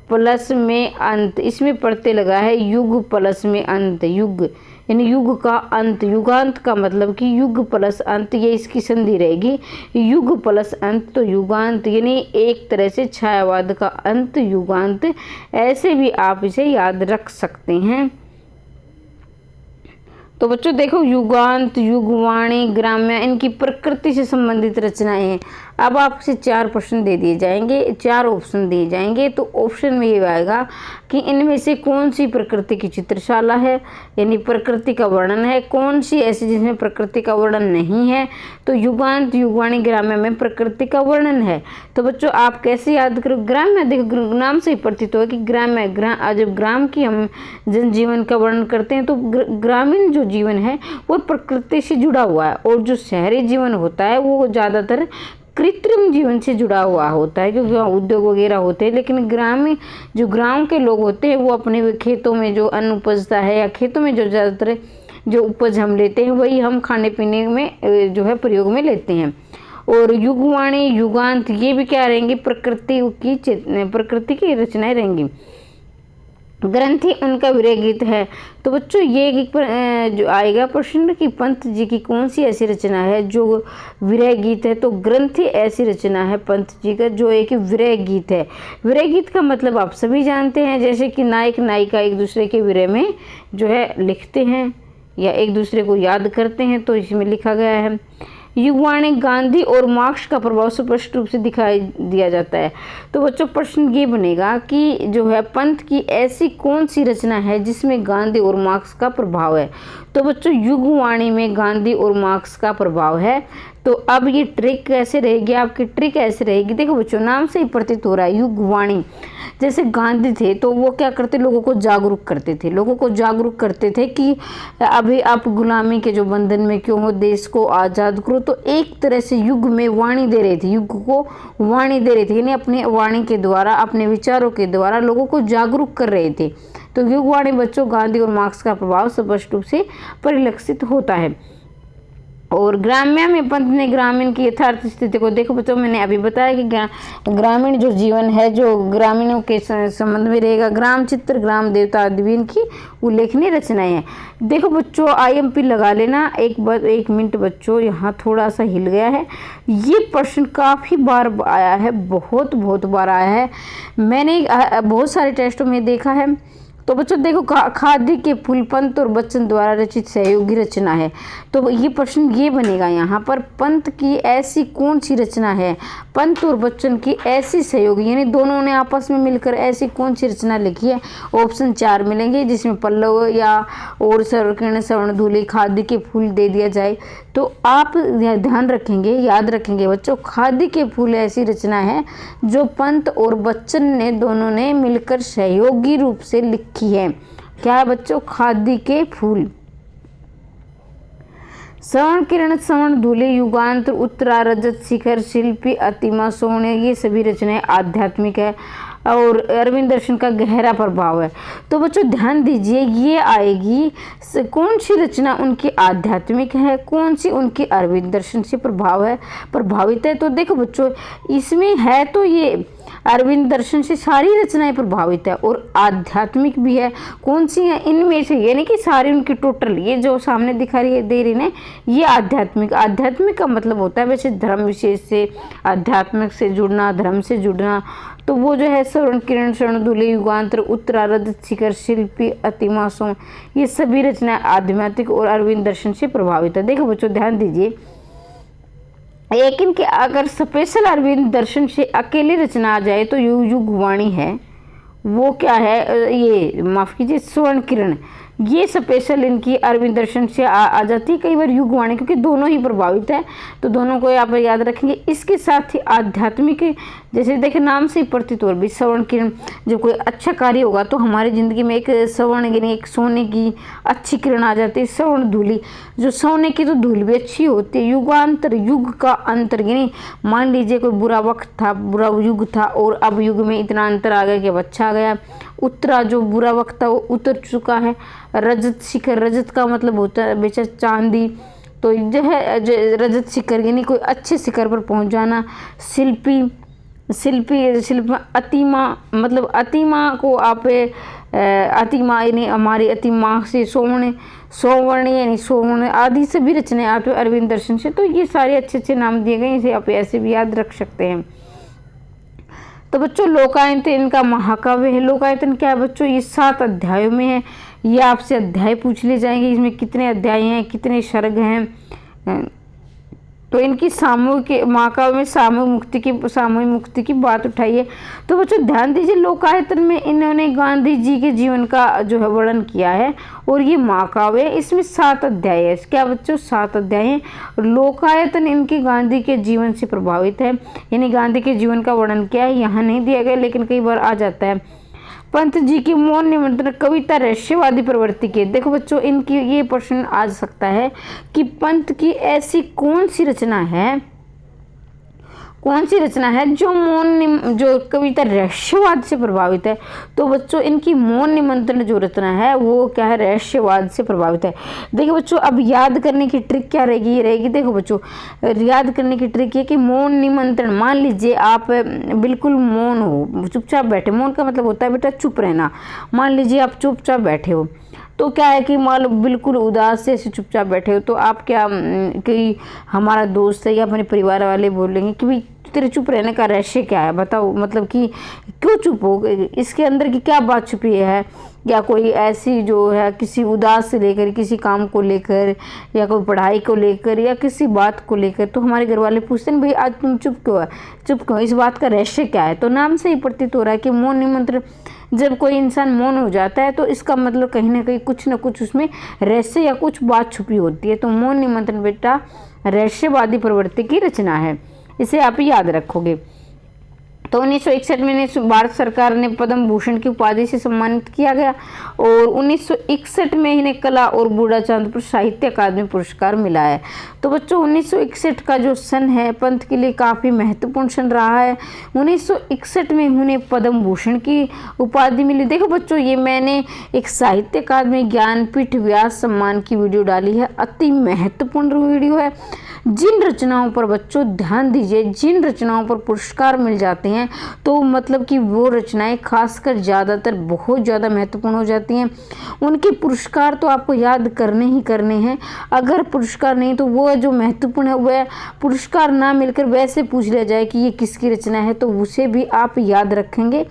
प्लस में अंत, इसमें प्रत्यय लगा है युग प्लस में अंत, युग यानी युग का अंत। युगांत का मतलब कि युग प्लस अंत, ये इसकी संधि रहेगी, युग प्लस अंत तो युगांत, यानी एक तरह से छायावाद का अंत युगांत, ऐसे भी आप इसे याद रख सकते हैं। तो बच्चों देखो, युगांत, युगवाणी, ग्राम्य, इनकी प्रकृति से संबंधित रचनाएं हैं। अब आपसे 4 प्रश्न दे दिए जाएंगे, 4 ऑप्शन दिए जाएंगे। तो ऑप्शन में ये आएगा कि इनमें से कौन सी प्रकृति की चित्रशाला है, यानी प्रकृति का वर्णन है, कौन सी ऐसी जिसमें प्रकृति का वर्णन नहीं है। तो युगांत, युगवाणी, ग्राम्य में प्रकृति का वर्णन है। तो बच्चों आप कैसे याद करो, ग्राम्य, देखो नाम से ही प्रतीत हो कि ग्राम्य, जब ग्राम की हम जनजीवन का वर्णन करते हैं तो ग्रामीण जो जीवन है वो प्रकृति से जुड़ा हुआ है, और जो शहरी जीवन होता है वो ज़्यादातर कृत्रिम जीवन से जुड़ा हुआ होता है, क्योंकि वहाँ उद्योग वगैरह होते हैं। लेकिन ग्रामीण जो गाँव के लोग होते हैं वो अपने खेतों में जो अन्न उपजता है या खेतों में जो ज़्यादातर जो उपज हम लेते हैं वही हम खाने पीने में जो है प्रयोग में लेते हैं। और युगवाणी, युगांत, ये भी क्या रहेंगी, प्रकृति की रचनाएं रहेंगी। ग्रंथि उनका विरह गीत है। तो बच्चों ये जो आएगा प्रश्न कि पंत जी की कौन सी ऐसी रचना है जो विरह गीत है। तो ग्रंथि ऐसी रचना है पंत जी का जो एक विरह गीत है। विरह गीत का मतलब आप सभी जानते हैं, जैसे कि नायक नायिका एक दूसरे के विरह में जो है लिखते हैं या एक दूसरे को याद करते हैं, तो इसमें लिखा गया है। युगवाणी, गांधी और मार्क्स का प्रभाव स्पष्ट रूप से दिखाई दिया जाता है। तो बच्चों प्रश्न ये बनेगा कि जो है पंत की ऐसी कौन सी रचना है जिसमें गांधी और मार्क्स का प्रभाव है। तो बच्चों युगवाणी में गांधी और मार्क्स का प्रभाव है। तो अब ये ट्रिक कैसे रहेगी, आपकी ट्रिक ऐसे रहेगी, देखो बच्चों नाम से ही प्रतीत हो रहा है युगवाणी। जैसे गांधी थे तो वो क्या करते, लोगों को जागरूक करते थे, लोगों को जागरूक करते थे कि अभी आप गुलामी के जो बंधन में क्यों हो, देश को आज़ाद करो। तो एक तरह से युग में वाणी दे रहे थे, युग को वाणी दे रहे थे, यानी अपने वाणी के द्वारा, अपने विचारों के द्वारा लोगों को जागरूक कर रहे थे। तो युगवाणी बच्चों गांधी और मार्क्स का प्रभाव स्पष्ट रूप से परिलक्षित होता है। और ग्राम्य में पंत ने ग्रामीण की यथार्थ स्थिति को, देखो बच्चों मैंने अभी बताया कि ग्रामीण जो जीवन है जो ग्रामीणों के संबंध में रहेगा। ग्राम चित्र, ग्राम देवता आदि इनकी उल्लेखनीय रचनाएं हैं। देखो बच्चों IMP लगा लेना, एक मिनट बच्चों, यहाँ थोड़ा सा हिल गया है। ये प्रश्न काफ़ी बार आया है, बहुत बार आया है, मैंने बहुत सारे टेस्टों में देखा है। तो बच्चों देखो, खाद्य के फूल पंत और बच्चन द्वारा रचित सहयोगी रचना है। तो ये प्रश्न ये बनेगा यहाँ पर, पंत की ऐसी कौन सी रचना है, पंत और बच्चन की ऐसी सहयोगी, यानी दोनों ने आपस में मिलकर ऐसी कौन सी रचना लिखी है। ऑप्शन 4 मिलेंगे जिसमें पल्लव या और स्वरकिरण, श्रवणधूलि, खाद्य के फूल दे दिया जाए। तो आप ध्यान रखेंगे, याद रखेंगे बच्चों, खाद्य के फूल ऐसी रचना है जो पंत और बच्चन ने दोनों ने मिलकर सहयोगी रूप से लिखी है। क्या है बच्चों, खाद्य के फूल। श्रवण किरण, श्रवणधूलि, युगांत, उत्तरा, रजत शिखर, शिल्पी, अतिमा, सोने, ये सभी रचनाएं आध्यात्मिक है और अरविंद दर्शन का गहरा प्रभाव है। तो बच्चों ध्यान दीजिए, ये आएगी कौन सी रचना उनकी आध्यात्मिक है, कौन सी उनकी अरविंद दर्शन से प्रभावित है। तो देखो बच्चों इसमें है तो ये अरविंद दर्शन से सारी रचनाएं प्रभावित है और आध्यात्मिक भी है। कौन सी है इनमें से, यानी कि सारी उनकी टोटल, ये जो सामने दिखा रही है दे रही है ये आध्यात्मिक। आध्यात्मिक का मतलब होता है वैसे धर्म विशेष से, आध्यात्मिक से जुड़ना, धर्म से जुड़ना। तो वो जो है श्रवण किरण, श्रवणधूलि, युगांतर, उत्तरा, रजत शिखर, शिल्पी, अतिमा, सोम, ये सभी रचनाएं आध्यात्मिक और अरविंद दर्शन से प्रभावित है। देखो बच्चों ध्यान दीजिए, लेकिन कि अगर स्पेशल अरविंद दर्शन से अकेली रचना आ जाए तो युगवाणी है, वो क्या है, ये माफ़ कीजिए स्वर्ण किरण, ये स्पेशल इनकी अरविंद दर्शन से आ जाती है। कई बार युगवाणी, क्योंकि दोनों ही प्रभावित है तो दोनों को आप याद रखेंगे। इसके साथ ही आध्यात्मिक, जैसे देखे नाम से ही प्रतीत हो रही श्रवण किरण, जब कोई अच्छा कार्य होगा तो हमारी ज़िंदगी में एक श्रवण यानी एक सोने की अच्छी किरण आ जाती है। श्रवण धूलि, जो सोने की तो धूल भी अच्छी होती है। युगांतर, युग का अंतर, यानी मान लीजिए कोई बुरा वक्त था, बुरा युग था और अब युग में इतना अंतर आ गया कि अब अच्छा आ गया। उत्तरा, जो बुरा वक्त था वो उतर चुका है। रजत शिखर, रजत का मतलब होता है बेचा चांदी, तो जो है रजत शिखर यानी कोई अच्छे शिखर पर पहुंच जाना। शिल्पी, शिल्प अतिमा, मतलब अतिमा को आप अतिमा यानी हमारी अतिमा से सोवर्ण यानी सोवर्ण आदि सभी रचनाएं आप अरविंद दर्शन से। तो ये सारे अच्छे अच्छे नाम दिए गए, इसे आप ऐसे भी याद रख सकते हैं। तो बच्चों लोकायतन इनका महाकाव्य है। लोकायतन क्या है बच्चों, ये 7 अध्यायों में है। ये आपसे अध्याय पूछ ले जाएंगे, इसमें कितने अध्याय हैं, कितने सर्ग हैं। तो इनकी सामूहिक महाकाव्य में सामूहिक मुक्ति की बात उठाई है। तो बच्चों ध्यान दीजिए, लोकायतन में इन्होंने गांधी जी के जीवन का जो है वर्णन किया है, और ये महाकाव्य है, इसमें 7 अध्याय है। क्या बच्चों 7 अध्याय हैं। लोकायतन इनके गांधी के जीवन से प्रभावित है, यानी गांधी के जीवन का वर्णन किया है। यहाँ नहीं दिया गया लेकिन कई बार आ जाता है। पंत जी की मौन निमंत्रण कविता रहस्यवादी प्रवृत्ति के। देखो बच्चों इनकी ये प्रश्न आ सकता है कि पंत की ऐसी कौन सी रचना है जो कविता रहस्यवाद से प्रभावित है। तो बच्चों इनकी मौन निमंत्रण जो रचना है वो क्या है, रहस्यवाद से प्रभावित है। देखिए बच्चों अब याद करने की ट्रिक क्या रहेगी। देखो बच्चों याद करने की ट्रिक ये कि मौन निमंत्रण, मान लीजिए आप बिल्कुल मौन हो, चुपचाप बैठे। मौन का मतलब होता है बेटा चुप रहना। मान लीजिए आप चुपचाप बैठे हो, तो क्या है कि मान लो बिल्कुल उदास से ऐसे चुपचाप बैठे हो, तो आप क्या कि हमारा दोस्त है या अपने परिवार वाले बोलेंगे कि भाई तेरे चुप रहने का रहस्य क्या है, बताओ, मतलब कि क्यों चुप हो, इसके अंदर की क्या बात छुपी है। या कोई ऐसी जो है किसी उदास से लेकर, किसी काम को लेकर, या कोई पढ़ाई को लेकर, या किसी बात को लेकर, तो हमारे घर वाले पूछते हैं भाई आज तुम चुप क्यों, इस बात का रहस्य क्या है। तो नाम से ही प्रतीत हो रहा है कि मौन निमंत्रण, जब कोई इंसान मौन हो जाता है तो इसका मतलब कहीं ना कहीं कुछ ना कुछ उसमें रहस्य या कुछ बात छुपी होती है। तो मौन निमंत्रण बेटा रहस्यवादी प्रवृत्ति की रचना है, इसे आप याद रखोगे। तो 1961 में भारत सरकार ने पद्म भूषण की उपाधि से सम्मानित किया गया, और 1961 में इन्हें कला और बूढ़ा चांद पर साहित्य अकादमी पुरस्कार मिला है। तो बच्चों 1961 का जो सन है पंत के लिए काफ़ी महत्वपूर्ण सन रहा है। 1961 में उन्हें पद्म भूषण की उपाधि मिली। देखो बच्चों ये मैंने एक साहित्य अकादमी ज्ञानपीठ व्यास सम्मान की वीडियो डाली है, अति महत्वपूर्ण वीडियो है। जिन रचनाओं पर बच्चों ध्यान दीजिए, जिन रचनाओं पर पुरस्कार मिल जाते हैं तो मतलब कि वो रचनाएं खासकर ज़्यादातर बहुत ज़्यादा महत्वपूर्ण हो जाती हैं। उनके पुरस्कार तो आपको याद करने हैं। अगर पुरस्कार नहीं तो वो जो महत्वपूर्ण है वह पुरस्कार ना मिलकर वैसे पूछ लिया जाए कि ये किसकी रचना है, तो उसे भी आप याद रखेंगे।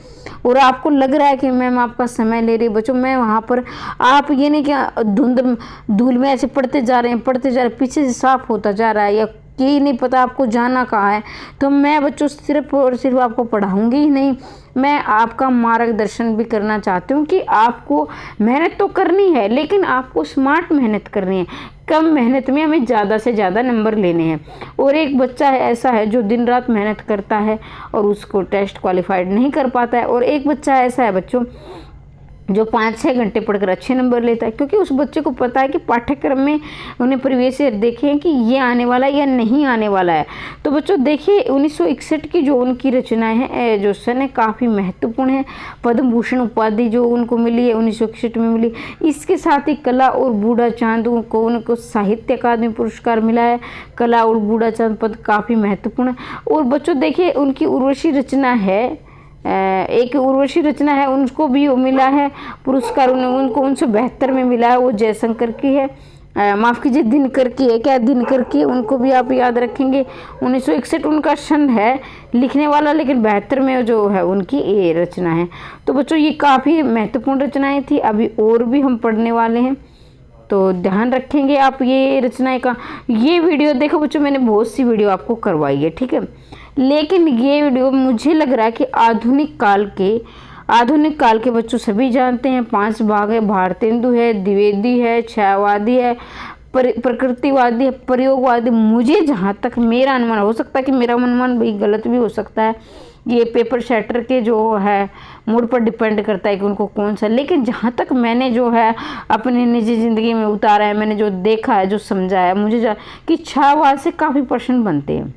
और आपको लग रहा है कि मैम आपका समय ले रही बच्चों, मैं वहाँ पर आप ये नहीं कि धूल में ऐसे पढ़ते जा रहे हैं, पीछे से साफ होता जा रहा है, या ये नहीं पता आपको जाना कहाँ है। तो मैं बच्चों सिर्फ और सिर्फ आपको पढ़ाऊंगी ही नहीं, मैं आपका मार्गदर्शन भी करना चाहती हूँ कि आपको मेहनत तो करनी है लेकिन आपको स्मार्ट मेहनत करनी है। कम मेहनत में हमें ज़्यादा से ज़्यादा नंबर लेने हैं। और एक बच्चा है ऐसा है जो दिन रात मेहनत करता है और उसको टेस्ट क्वालिफाइड नहीं कर पाता है, और एक बच्चा ऐसा है बच्चों जो 5-6 घंटे पढ़कर अच्छे नंबर लेता है, क्योंकि उस बच्चे को पता है कि पाठ्यक्रम में उन्हें प्रीवियस ईयर देखें कि ये आने वाला है या नहीं आने वाला है। तो बच्चों देखिए 1961 की जो उनकी रचनाएं हैं, जो सन है काफ़ी महत्वपूर्ण है। पद्म भूषण उपाधि जो उनको मिली है 1961 में मिली, इसके साथ ही कला और बूढ़ा चांद को उनको साहित्य अकादमी पुरस्कार मिला है। कला और बूढ़ा चांद पद काफ़ी महत्वपूर्ण है। और बच्चों देखिए उनकी उर्वशी रचना है, एक उर्वशी रचना है, उनको भी मिला है पुरस्कार, उनको 1972 में मिला है, वो जयशंकर की है, माफ़ कीजिए दिनकर की है, क्या दिनकर की, उनको भी आप याद रखेंगे। 1961 उनका सन है लिखने वाला, लेकिन 72 में जो है उनकी ये रचना है। तो बच्चों ये काफ़ी महत्वपूर्ण रचनाएं थी, अभी और भी हम पढ़ने वाले हैं, तो ध्यान रखेंगे आप ये रचनाएं का। ये वीडियो देखो बच्चों मैंने बहुत सी वीडियो आपको करवाई है, ठीक है, लेकिन ये वीडियो मुझे लग रहा है कि आधुनिक काल के बच्चों सभी जानते हैं 5 भाग है, भारतेंदु है, द्विवेदी है, छायावादी है, प्रकृतिवादी है, प्रयोगवादी। मुझे जहाँ तक मेरा अनुमान, हो सकता है कि मेरा अनुमान भी गलत भी हो सकता है, ये पेपर सेटर के जो है मूड पर डिपेंड करता है कि उनको कौन सा, लेकिन जहाँ तक मैंने जो है अपनी निजी ज़िंदगी में उतारा है, मैंने जो देखा है, जो समझा है, मुझे कि छायावाद से काफ़ी प्रश्न बनते हैं।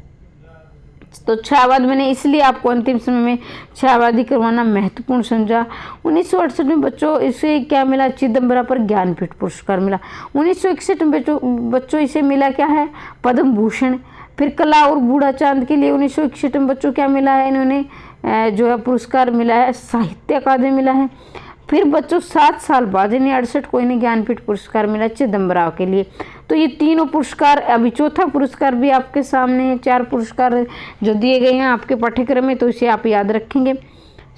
तो छायावाद मैंने इसलिए आपको अंतिम समय में छायावादी करवाना महत्वपूर्ण समझा। 1968 में बच्चों इसे क्या मिला, चिदम्बरा पर ज्ञानपीठ पुरस्कार मिला। 1961 में बच्चों इसे मिला क्या है, पद्म भूषण। फिर कला और बूढ़ा चांद के लिए 1961 में बच्चों क्या मिला है, इन्होंने जो है पुरस्कार मिला है, साहित्य अकादमी मिला है। फिर बच्चों 7 साल बाद यानी 68 को इन्हें ज्ञानपीठ पुरस्कार मिला चिदम्बराव के लिए। तो ये तीनों पुरस्कार, अभी चौथा पुरस्कार भी आपके सामने है। 4 पुरस्कार जो दिए गए हैं आपके पाठ्यक्रम में, तो इसे आप याद रखेंगे।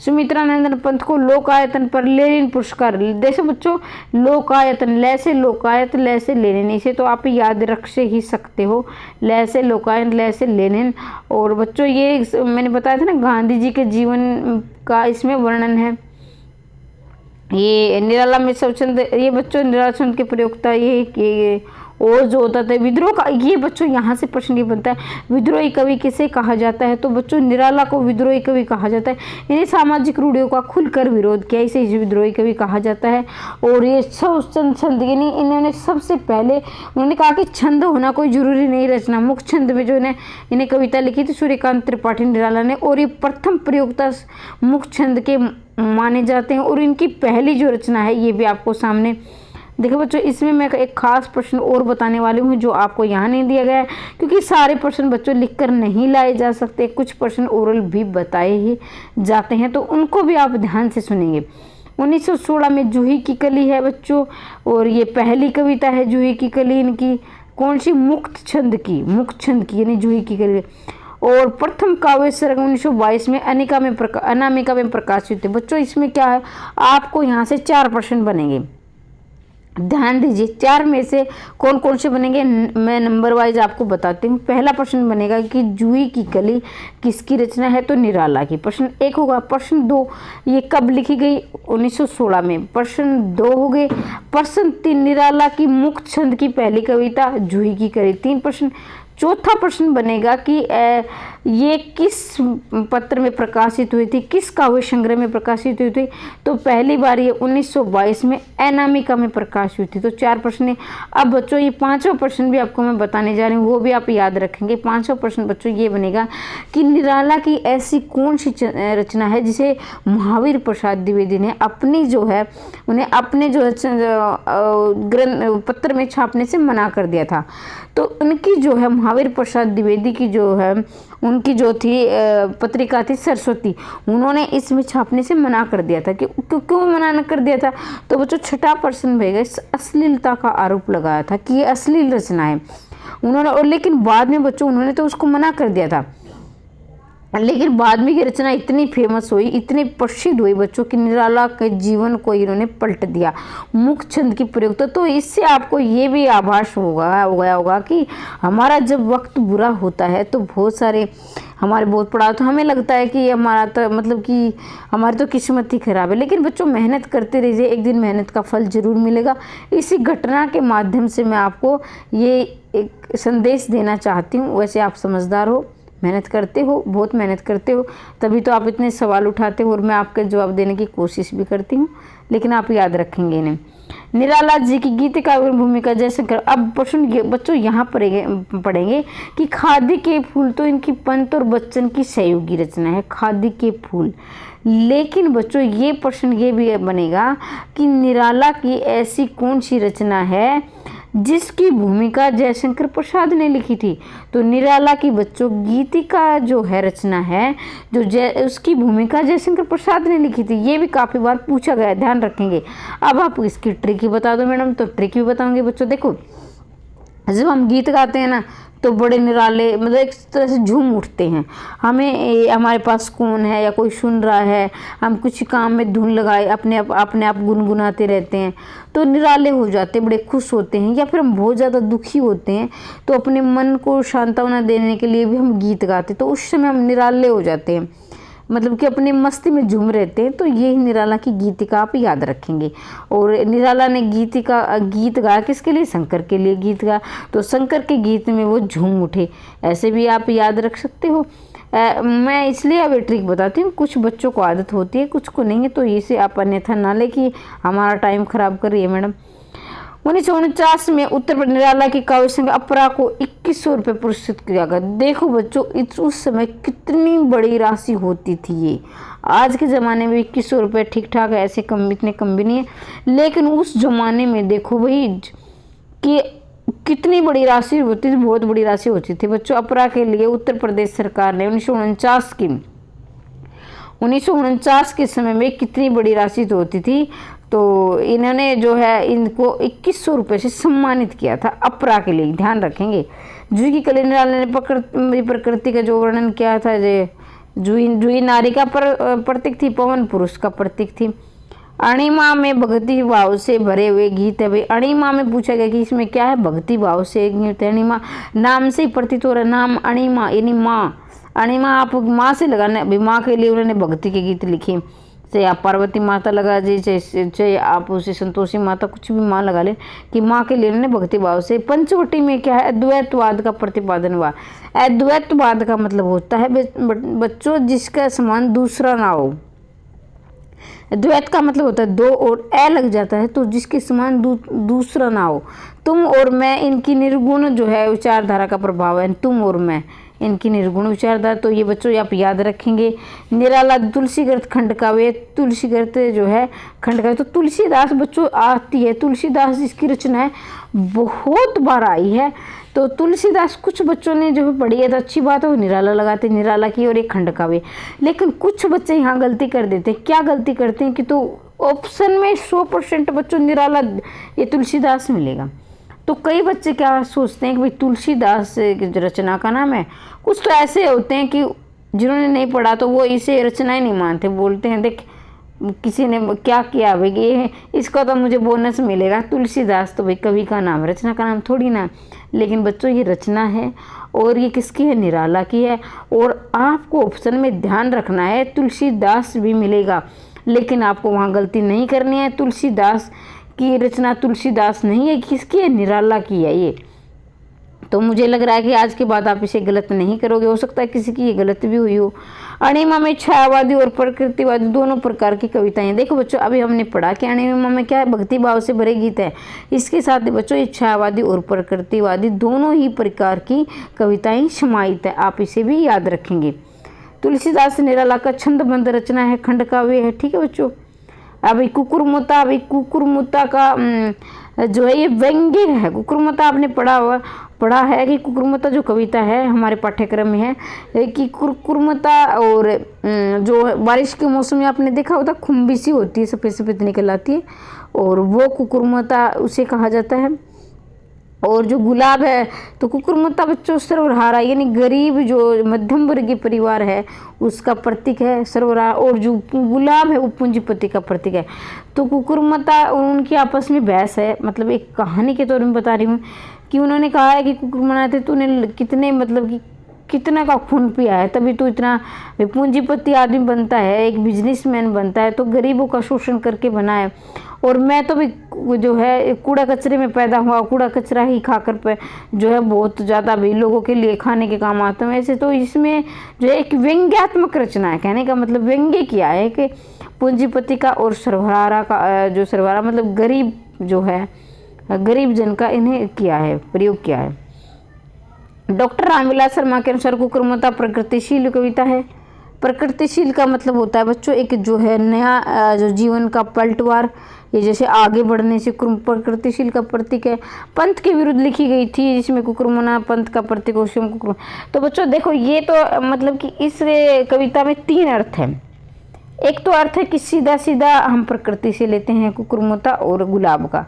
सुमित्रानंदन पंत को लोकायतन पर लेनिन पुरस्कार। देखो बच्चों, लोकायतन, ले से लोकायत, ले से लेनिन, इसे तो आप याद रख से ही सकते हो, ले से लोकायत, ले से लेनिन। और बच्चों ये मैंने बताया था ना, गांधी जी के जीवन का इसमें वर्णन है। ये निराला में सबचंद, ये बच्चों निराला चंद के प्रयोक्ता ये कि और जो होता था विद्रोह का, ये बच्चों यहाँ से प्रश्न ये बनता है, विद्रोही कवि किसे कहा जाता है, तो बच्चों निराला को विद्रोही कवि कहा जाता है। इन्हें सामाजिक रूढ़ियों का खुलकर विरोध किया, इसे विद्रोही कवि कहा जाता है। और ये सबचंद छंद, यानी इन्होंने सबसे पहले उन्होंने कहा कि छंद होना कोई जरूरी नहीं, रचना मुख्य छंद में जो इन्हें कविता लिखी थी सूर्यकांत त्रिपाठी निराला ने, और ये प्रथम प्रयोक्ता मुख्य छंद के माने जाते हैं। और इनकी पहली जो रचना है ये भी आपको सामने देखो बच्चों, इसमें मैं एक खास प्रश्न और बताने वाली हूँ जो आपको यहाँ नहीं दिया गया है, क्योंकि सारे प्रश्न बच्चों लिखकर नहीं लाए जा सकते, कुछ प्रश्न ओरल भी बताए ही जाते हैं, तो उनको भी आप ध्यान से सुनेंगे। 1916 में जूही की कली है बच्चों, और ये पहली कविता है जूही की कली इनकी, कौन सी, मुक्त छंद की, मुक्त छंद की यानी जूही की कली। और प्रथम काव्य सर्ग 1922 में अनामिका में प्रकाशित है। बच्चों इसमें क्या है, आपको यहाँ से 4 प्रश्न बनेंगे, ध्यान दीजिए। 4 में से कौन कौन से बनेंगे मैं नंबर वाइज आपको बताती हूँ। पहला प्रश्न बनेगा कि जूही की कली किसकी रचना है, तो निराला की, प्रश्न 1 होगा। प्रश्न 2, ये कब लिखी गई, 1916 में, प्रश्न 2 हो गए। प्रश्न 3, निराला की मुक्त छंद की पहली कविता जूही की कली, 3 प्रश्न। चौथा प्रश्न बनेगा कि ये किस पत्र में प्रकाशित हुई थी, किस काव्य संग्रह में प्रकाशित हुई थी, तो पहली बार ये 1922 में अनामिका में प्रकाशित हुई थी। तो 4 प्रश्न है। अब बच्चों ये 5वां प्रश्न भी आपको मैं बताने जा रही हूँ, वो भी आप याद रखेंगे। 5वां प्रश्न बच्चों ये बनेगा कि निराला की ऐसी कौन सी रचना है जिसे महावीर प्रसाद द्विवेदी ने अपनी जो है उन्हें अपने जो ग्रंथ पत्र में छापने से मना कर दिया था। तो उनकी जो है महावीर प्रसाद द्विवेदी की जो है उनकी जो थी पत्रिका थी सरस्वती, उन्होंने इसमें छापने से मना कर दिया था। क्यों मना कर दिया था, तो बच्चों 6ठा प्रश्न भेगा, अश्लीलता का आरोप लगाया था कि ये अश्लील रचना है उन्होंने, और लेकिन बाद में बच्चों उन्होंने तो उसको मना कर दिया था, लेकिन बाद में ये रचना इतनी फेमस हुई, इतनी प्रसिद्ध हुई बच्चों कि निराला के जीवन को इन्होंने पलट दिया, मुख्य छंद की प्रयोक्ता। तो इससे आपको ये भी आभास हो गया होगा कि हमारा जब वक्त बुरा होता है तो बहुत सारे हमारे बहुत पड़ा तो हमें लगता है कि हमारा तो मतलब कि हमारी तो किस्मत ही खराब है, लेकिन बच्चों मेहनत करते रहिए, एक दिन मेहनत का फल जरूर मिलेगा। इसी घटना के माध्यम से मैं आपको ये एक संदेश देना चाहती हूँ। वैसे आप समझदार हो, मेहनत करते हो, बहुत मेहनत करते हो, तभी तो आप इतने सवाल उठाते हो और मैं आपके जवाब देने की कोशिश भी करती हूँ, लेकिन आप याद रखेंगे इन्हें। निराला जी की गीत काव्य भूमिका जयशंकर। अब प्रश्न बच्चों यहाँ पढ़ेंगे कि खादी के फूल तो इनकी पंत और बच्चन की सहयोगी रचना है, खादी के फूल। लेकिन बच्चों ये प्रश्न ये भी बनेगा कि निराला की ऐसी कौन सी रचना है जिसकी भूमिका जयशंकर प्रसाद ने लिखी थी। तो निराला की बच्चों गीतिका जो है रचना है जो उसकी भूमिका जयशंकर प्रसाद ने लिखी थी, ये भी काफ़ी बार पूछा गया, ध्यान रखेंगे। अब आप इसकी ट्रिक ही बता दो मैडम, तो ट्रिक भी बताऊंगी बच्चों। देखो जब हम गीत गाते हैं ना तो बड़े निराले मतलब एक तरह से झूम उठते हैं, हमें हमारे पास कौन है या कोई सुन रहा है, हम कुछ काम में धुन लगाए अपने आप गुनगुनाते रहते हैं तो निराले हो जाते हैं, बड़े खुश होते हैं। या फिर हम बहुत ज़्यादा दुखी होते हैं तो अपने मन को सांत्वना देने के लिए भी हम गीत गाते, तो उस समय हम निराले हो जाते हैं, मतलब कि अपनी मस्ती में झूम रहते हैं। तो यही निराला की गीतिका आप याद रखेंगे। और निराला ने गीत गाया किसके लिए, शंकर के लिए गीत गाया, तो शंकर के गीत में वो झूम उठे, ऐसे भी आप याद रख सकते हो। मैं इसलिए अब ट्रिक बताती हूँ, कुछ बच्चों को आदत होती है कुछ को नहीं है, तो इसे आप अन्यथा ना ले कि हमारा टाइम खराब कर रही है मैडम। 1949 में उत्तर प्रदेश निराला की काव्य संघ अपरा को 2100 रुपये पुरस्कृत किया गया। देखो बच्चों उस समय कितनी बड़ी राशि होती थी ये, आज के ज़माने में 2100 रुपये ठीक ठाक है, ऐसे कम इतने कम भी नहीं है, लेकिन उस ज़माने में देखो भाई कि कितनी बड़ी राशि होती थी, बहुत बड़ी राशि होती थी बच्चों। अपरा के लिए उत्तर प्रदेश सरकार ने 1949 के समय में कितनी बड़ी राशि तो होती थी, तो इन्होंने जो है इनको 2100 रुपये से सम्मानित किया था अपरा के लिए, ध्यान रखेंगे। जूही की कली निराला ने प्रकृति का जो वर्णन किया था, जूही नारी का प्रतीक थी, पवन पुरुष का प्रतीक थी। अणिमा में भक्ति भाव से भरे हुए गीत है भाई। अणिमा में पूछा गया कि इसमें क्या है, भक्ति भाव से गीत है। अणिमा नाम से ही प्रतीत हो रहा है, नाम अणिमा यानी माँ। अणिमा आप माँ से लगाना, अभी माँ के लिए उन्होंने भक्ति के गीत लिखे, चाहे आप पार्वती माता लगा जी, चाहे आप उसे संतोषी माता, कुछ भी माँ लगा ले, कि माँ के लिए उन्होंने भक्ति भाव से। पंचवटी में क्या है, अद्वैतवाद का प्रतिपादन हुआ। अद्वैतवाद का मतलब होता है बच्चों जिसका समान दूसरा ना हो। द्वैत का मतलब होता है दो और ए लग जाता है, तो जिसके समान दूसरा ना हो। तुम और मैं इनकी निर्गुण जो है विचारधारा का प्रभाव है, तुम और मैं इनकी निर्गुण विचारधारा। तो ये बच्चों आप याद रखेंगे। निराला तुलसीगृत खंड काव्य, तुलसीगृत जो है खंड काव्य, तो तुलसीदास बच्चों आती है, तुलसीदास जिसकी रचना है बहुत बार आई है। तो तुलसीदास कुछ बच्चों ने जो पढ़ी है तो अच्छी बात है, वो निराला लगाते, निराला की और एक खंड काव्य। लेकिन कुछ बच्चे यहाँ गलती कर देते हैं। क्या गलती करते हैं कि तो ऑप्शन में 100% बच्चों निराला ये तुलसीदास मिलेगा। तो कई बच्चे क्या सोचते हैं कि भाई तुलसीदास रचना का नाम है। कुछ तो ऐसे होते हैं कि जिन्होंने नहीं पढ़ा तो वो इसे रचना ही नहीं मानते, बोलते हैं देख किसी ने क्या किया भाई, ये इसका तो मुझे बोनस मिलेगा। तुलसीदास तो भाई कवि का नाम, रचना का नाम थोड़ी ना। लेकिन बच्चों ये रचना है और ये किसकी है, निराला की है। और आपको ऑप्शन में ध्यान रखना है तुलसीदास भी मिलेगा, लेकिन आपको वहाँ गलती नहीं करनी है। तुलसीदास की रचना तुलसीदास नहीं है, किसकी है, निराला की है ये। तो मुझे लग रहा है कि आज के बाद आप इसे गलत नहीं करोगे, हो सकता है किसी की ये गलत भी हुई हो। अणिमा में छायावादी और प्रकृतिवादी दोनों प्रकार की कविताएं। देखो बच्चों अभी हमने पढ़ा कि अणिमा में क्या है, भक्ति भाव से भरे गीत है। इसके साथ ही बच्चों ये छायावादी और प्रकृतिवादी दोनों ही प्रकार की कविताएं समाहित है, आप इसे भी याद रखेंगे। तुलसीदास निराला का छंदबद्ध रचना है, खंड काव्य है, ठीक है बच्चों। अभी कुकुरमुत्ता का जो है ये व्यंग्य है। कुकुरमुत्ता आपने पढ़ा है कि कुकुरमुत्ता जो कविता है हमारे पाठ्यक्रम में है कि कुकुरमुत्ता और जो बारिश के मौसम में आपने देखा होता खुम्बी सी होती है, सफ़ेद सफ़ेद निकल आती है, और वो कुकुरमुत्ता उसे कहा जाता है। और जो गुलाब है तो कुकुरमुत्ता बच्चों सर्वहारा यानी गरीब जो मध्यम वर्गीय परिवार है उसका प्रतीक है सर्वहारा, और जो गुलाब है वो पूंजीपति का प्रतीक है। तो कुकुरमुत्ता उनकी आपस में बहस है, मतलब एक कहानी के तौर में बता रही हूँ कि उन्होंने कहा है कि कुकुरमुत्ता तूने कितने मतलब कि कितना का खून पिया है तभी तो इतना पूंजीपति आदमी बनता है, एक बिजनेसमैन बनता है, तो गरीबों का शोषण करके बना है। और मैं तो भी जो है कूड़ा कचरे में पैदा हुआ, कूड़ा कचरा ही खाकर पे जो है बहुत ज़्यादा भी लोगों के लिए खाने के काम आता हूँ। ऐसे तो इसमें जो है एक व्यंग्यात्मक रचना है, कहने का मतलब व्यंग्य किया है कि पूंजीपति का और सर्वहारा का, जो सर्वहारा मतलब गरीब जो है गरीब जन का इन्हें किया है, प्रयोग किया है। डॉक्टर रामविलास शर्मा के अनुसार कुकुरमुत्ता प्रकृतिशील कविता है। प्रकृतिशील का मतलब होता है बच्चों एक जो है नया जो जीवन का पलटवार, ये जैसे आगे बढ़ने से प्रकृतिशील का प्रतीक है। पंथ के विरुद्ध लिखी गई थी जिसमें कुकुरमुत्ता पंथ का प्रतीक कुकुर। तो बच्चों देखो ये तो मतलब कि इस कविता में 3 अर्थ हैं। एक तो अर्थ है कि सीधा सीधा हम प्रकृति से लेते हैं कुकुरमुत्ता और गुलाब का।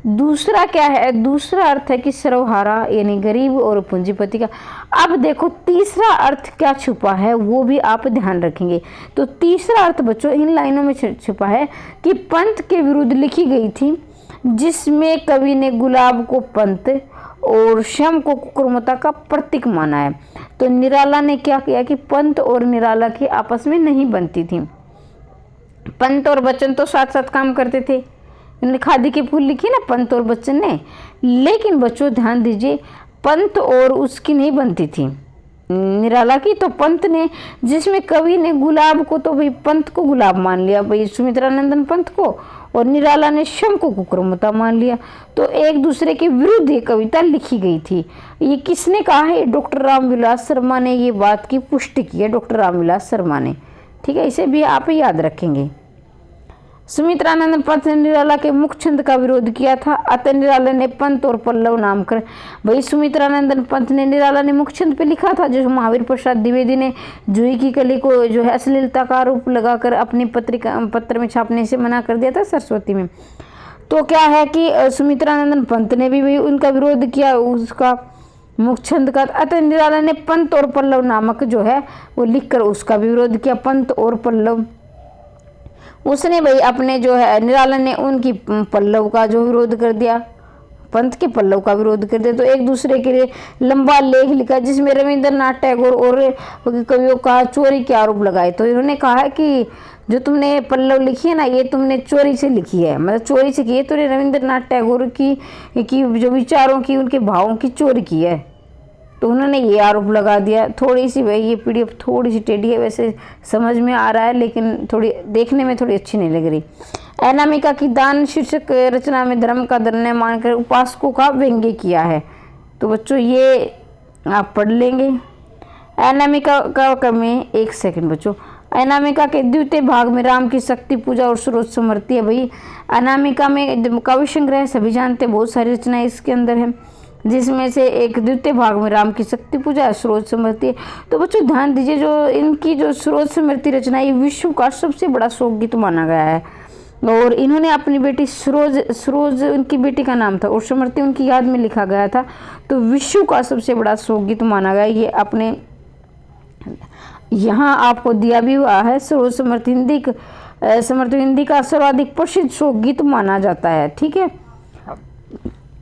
दूसरा क्या है, दूसरा अर्थ है कि सर्वहारा यानी गरीब और पूंजीपति का। अब देखो तीसरा अर्थ क्या छुपा है वो भी आप ध्यान रखेंगे। तो तीसरा अर्थ बच्चों इन लाइनों में छुपा है कि पंथ के विरुद्ध लिखी गई थी, जिसमें कवि ने गुलाब को पंथ और श्याम को कुकुरमुत्ता का प्रतीक माना है। तो निराला ने क्या किया कि पंथ और निराला की आपस में नहीं बनती थी। पंत और बच्चन तो साथ साथ काम करते थे, खादी के फूल लिखी ना पंत और बच्चन ने, लेकिन बच्चों ध्यान दीजिए पंत और उसकी नहीं बनती थी निराला की, तो पंत ने जिसमें कवि ने गुलाब को तो भाई पंत को गुलाब मान लिया भाई सुमित्रानंदन पंत को, और निराला ने श्याम को कुकुरमुत्ता मान लिया। तो एक दूसरे के विरुद्ध ये कविता लिखी गई थी। ये किसने कहा है, डॉक्टर रामविलास शर्मा ने ये बात की पुष्टि की है, डॉक्टर रामविलास शर्मा ने, ठीक है, इसे भी आप याद रखेंगे। सुमित्रानंद पंत ने निराला के मुख्य छंद का विरोध किया था, अतः निराला ने पंत और पल्लव नाम कर। भाई सुमित्रानंद पंत ने निराला ने मुख्य छंद पे लिखा था, जो महावीर प्रसाद द्विवेदी ने जूही की कली को जो है अश्लीलता का आरोप लगाकर अपनी पत्र में छापने से मना कर दिया था सरस्वती में। तो क्या है कि सुमित्रानंद पंत ने भी उनका विरोध किया, उसका मुख्य छंद का। अतः निराला ने पंत और पल्लव नामक जो है वो लिखकर उसका भी विरोध किया, पंत और पल्लव। उसने भाई अपने जो है निराला ने उनकी पल्लव का जो विरोध कर दिया, पंत के पल्लव का विरोध कर दिया। तो एक दूसरे के लिए लंबा लेख लिखा, जिसमें रविंद्रनाथ टैगोर और कवियों का चोरी के आरोप लगाए। तो इन्होंने कहा कि जो तुमने पल्लव लिखी है ना, ये तुमने चोरी से लिखी है, मतलब चोरी से की है, तुमने रविंद्रनाथ टैगोर की जो विचारों की, उनके भावों की चोरी की है। तो उन्होंने ये आरोप लगा दिया। थोड़ी सी भाई ये पीडीएफ थोड़ी सी टेढ़ी है, वैसे समझ में आ रहा है, लेकिन थोड़ी देखने में थोड़ी अच्छी नहीं लग रही। अनामिका की दान शीर्षक रचना में धर्म का निर्णय मानकर उपासकों का व्यंग्य किया है। तो बच्चों ये आप पढ़ लेंगे। अनामिका का में एक सेकंड बच्चों, अनामिका के द्वितीय भाग में राम की शक्ति पूजा और स्रोत समृद्धि है। भाई अनामिका में काव्य संग्रह सभी जानते, बहुत सारी रचनाएं इसके अंदर है, जिसमें से एक द्वितीय भाग में राम की शक्ति पूजा स्रोत समृद्धि। तो बच्चों ध्यान दीजिए, जो इनकी जो स्रोत समृद्धि रचना ये विश्व का सबसे बड़ा शोक गीत माना गया है। और इन्होंने अपनी बेटी सरोज उनकी बेटी का नाम था और समृद्धि उनकी याद में लिखा गया था। तो विश्व का सबसे बड़ा शोक गीत माना गया। ये अपने यहाँ आपको दिया भी हुआ है, सरोज समृद्धि हिंदी का सर्वाधिक प्रसिद्ध शोक गीत माना जाता है। ठीक है,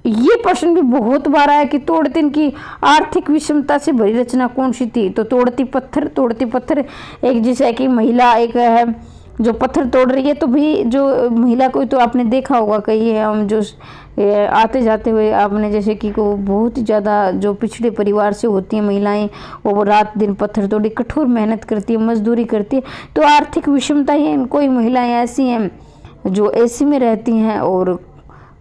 ये प्रश्न भी बहुत बार आया कि तोड़ती की आर्थिक विषमता से भरी रचना कौन सी थी। तो तोड़ती पत्थर एक जैसे कि महिला एक है जो पत्थर तोड़ रही है। तो भी जो महिला को तो आपने देखा होगा, कई है हम जो आते जाते हुए आपने जैसे कि को बहुत ही ज़्यादा जो पिछड़े परिवार से होती हैं महिलाएं, वो रात दिन पत्थर तोड़ी कठोर मेहनत करती है, मजदूरी करती है। तो आर्थिक विषमता है, कोई महिलाएं ऐसी हैं जो एसी में रहती हैं और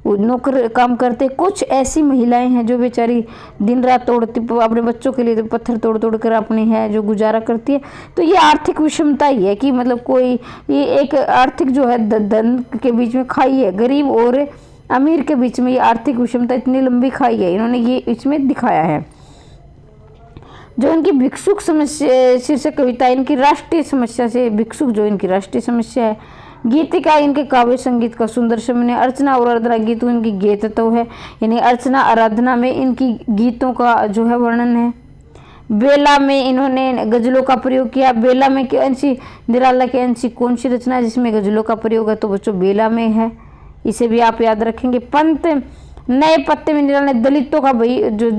नौकर काम करते, कुछ ऐसी महिलाएं हैं जो बेचारी दिन रात तोड़ती अपने बच्चों के लिए तो पत्थर तोड़ कर अपने है जो गुजारा करती है। तो ये आर्थिक विषमता ही है कि मतलब कोई ये एक आर्थिक जो है धन के बीच में खाई है, गरीब और अमीर के बीच में ये आर्थिक विषमता इतनी लंबी खाई है, इन्होंने ये इसमें दिखाया है। जो इनकी भिक्षुक समस्या शीर्षक कविता इनकी राष्ट्रीय समस्या से, भिक्षुक जो इनकी राष्ट्रीय समस्या है। गीतिका इनके काव्य संगीत का सुंदर समन्वय। अर्चना और आराधना गीत इनकी गीतत्व है, यानी अर्चना आराधना में इनकी गीतों का जो है वर्णन है। बेला में इन्होंने गजलों का प्रयोग किया। बेला में ऐसी निराला की ऐसी कौन सी रचना है जिसमें गजलों का प्रयोग है? तो बच्चों बेला में है, इसे भी आप याद रखेंगे। पंत नए पत्ते में निराला ने दलितों का भाई जो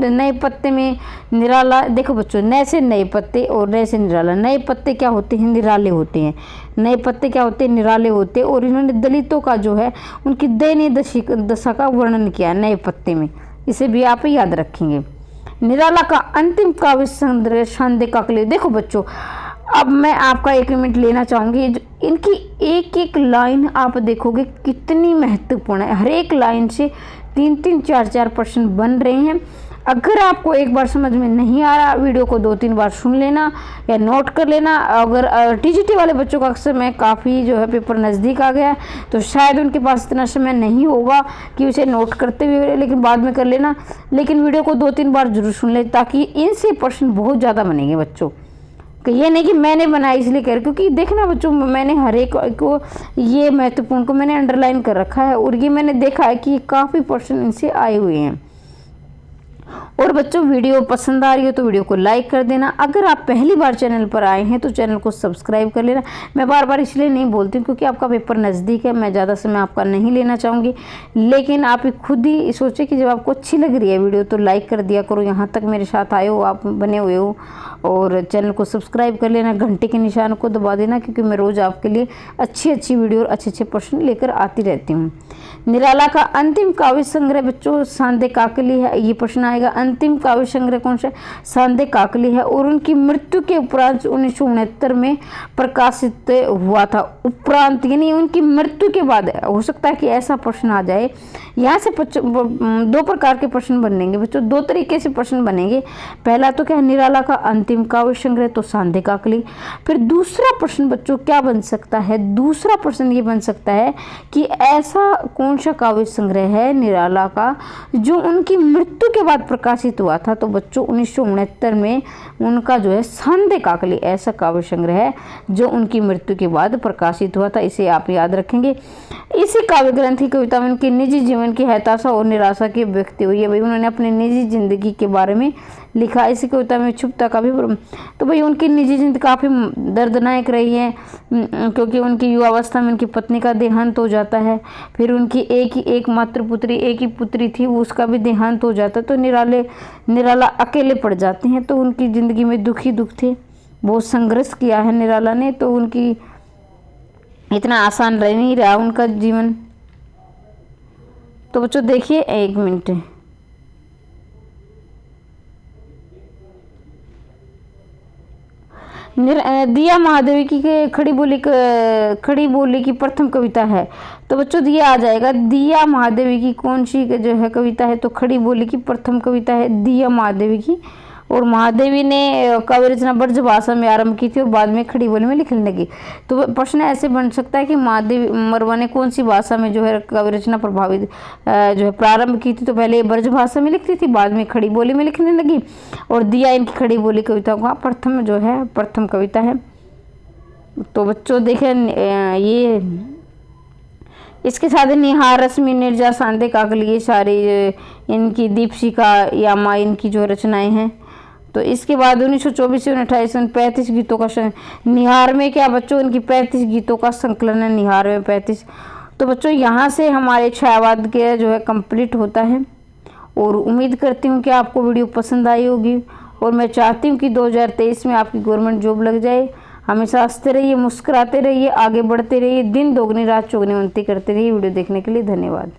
नए पत्ते में निराला, देखो बच्चों नए से नए पत्ते और नए से निराला। नए पत्ते क्या होते हैं? निराले होते हैं। नए पत्ते क्या होते हैं? निराले होते हैं। और इन्होंने दलितों का जो है उनकी दयनीय दशा का वर्णन किया नए पत्ते में, इसे भी आप याद रखेंगे। निराला का अंतिम काव्य संग्रह शांति काकली। देखो बच्चों अब मैं आपका 1 मिनट लेना चाहूँगी। इनकी एक एक लाइन आप देखोगे कितनी महत्वपूर्ण है, हर एक लाइन से 3-3, 4-4 प्रश्न बन रहे हैं। अगर आपको एक बार समझ में नहीं आ रहा, वीडियो को 2-3 बार सुन लेना या नोट कर लेना। अगर टीजीटी वाले बच्चों का समय काफ़ी जो है पेपर नज़दीक आ गया तो शायद उनके पास इतना समय नहीं होगा कि उसे नोट करते हुए, लेकिन बाद में कर लेना। लेकिन वीडियो को 2-3 बार जरूर सुन ले, ताकि इनसे प्रश्न बहुत ज़्यादा बनेंगे बच्चों। ये नहीं कि मैंने बनाया इसलिए कर, क्योंकि देखना बच्चों मैंने हर एक को ये महत्वपूर्ण को मैंने अंडरलाइन कर रखा है और ये मैंने देखा है कि काफ़ी प्रश्न इनसे आए हुए हैं। और बच्चों वीडियो पसंद आ रही हो तो वीडियो को लाइक कर देना। अगर आप पहली बार चैनल पर आए हैं तो चैनल को सब्सक्राइब कर लेना। मैं बार बार इसलिए नहीं बोलती हूँ क्योंकि आपका पेपर नज़दीक है, मैं ज़्यादा समय आपका नहीं लेना चाहूँगी। लेकिन आप खुद ही सोचें कि जब आपको अच्छी लग रही है वीडियो तो लाइक कर दिया करो। यहाँ तक मेरे साथ आए हो, आप बने हुए हो, और चैनल को सब्सक्राइब कर लेना, घंटे के निशान को दबा देना, क्योंकि मैं रोज़ आपके लिए अच्छी वीडियो और अच्छे प्रश्न लेकर आती रहती हूँ। निराला का अंतिम काव्य संग्रह बच्चों सांदे काकली है, ये प्रश्न आएगा। जाएगा। अंतिम काव्य संग्रह कौन सा? सांदे काकली है और उनकी मृत्यु के उपरांत 1969 में प्रकाशित हुआ था। उपरांत यानी उनकी मृत्यु के बाद। हो सकता है कि ऐसा प्रश्न आ जाए। यहाँ से 2 प्रकार के प्रश्न बनेंगे बच्चों, 2 तरीके से प्रश्न बनेंगे। पहला तो क्या है, निराला का अंतिम काव्य संग्रह, तो सांदे काकली। फिर दूसरा प्रश्न बच्चों क्या बन सकता है? दूसरा प्रश्न ये बन सकता है कि ऐसा कौन सा काव्य संग्रह है निराला का जो उनकी मृत्यु के बाद प्रकाशित हुआ था? तो बच्चों 1969 में उनका जो है सांदे काकली ऐसा काव्य संग्रह है जो उनकी मृत्यु के बाद प्रकाशित हुआ था। इसे आप याद रखेंगे। इसी काव्य ग्रंथ की कविता में उनके निजी जीवन की हताशा और निराशा की व्यक्ति हुई है। भाई उन्होंने अपनी निजी जिंदगी के बारे में लिखा। इसी कविता में क्षुब्धता का भी तो भाई उनकी निजी जिंदगी काफ़ी दर्दनाक रही है, क्योंकि उनकी युवावस्था में उनकी पत्नी का देहांत हो जाता है। फिर उनकी एक ही पुत्री थी, उसका भी देहांत हो जाता है। तो निराला अकेले पड़ जाते हैं। तो उनकी ज़िंदगी में दुख ही दुख थे। बहुत संघर्ष किया है निराला ने, तो उनकी इतना आसान रह नहीं रहा उनका जीवन। तो बच्चों देखिए 1 मिनट, दिया महादेवी की खड़ी बोली की प्रथम कविता है। तो बच्चों ये आ जाएगा, दिया महादेवी की कौन सी जो है कविता है? तो खड़ी बोली की प्रथम कविता है दिया महादेवी की। और महादेवी ने काव्य रचना ब्रज भाषा में आरंभ की थी और बाद में खड़ी बोली में लिखने लगी। तो प्रश्न ऐसे बन सकता है कि महादेवी मरवा ने कौन सी भाषा में जो है काव्य रचना प्रभावित जो है प्रारंभ की थी? तो पहले ब्रज भाषा में लिखती थी, बाद में खड़ी बोली में लिखने लगी। और दिया इनकी खड़ी बोली कविता का प्रथम कविता है। तो बच्चों देखें ये इसके साथ निहार, रश्मि, निर्जा, सांदे काकली, ये सारी इनकी दीपशिखा यामा इनकी जो रचनाएं हैं। तो इसके बाद 1924 से 1928 35 गीतों का निहार में क्या बच्चों इनकी 35 गीतों का संकलन है। निहार में 35। तो बच्चों यहाँ से हमारे छायावाद के जो है कंप्लीट होता है। और उम्मीद करती हूँ कि आपको वीडियो पसंद आई होगी। और मैं चाहती हूँ कि 2023 में आपकी गवर्नमेंट जॉब लग जाए। हमेशा हंसते रहिए, मुस्कुराते रहिए, आगे बढ़ते रहिए, दिन दोगुनी रात चौगुनी उन्नति करते रहिए। वीडियो देखने के लिए धन्यवाद।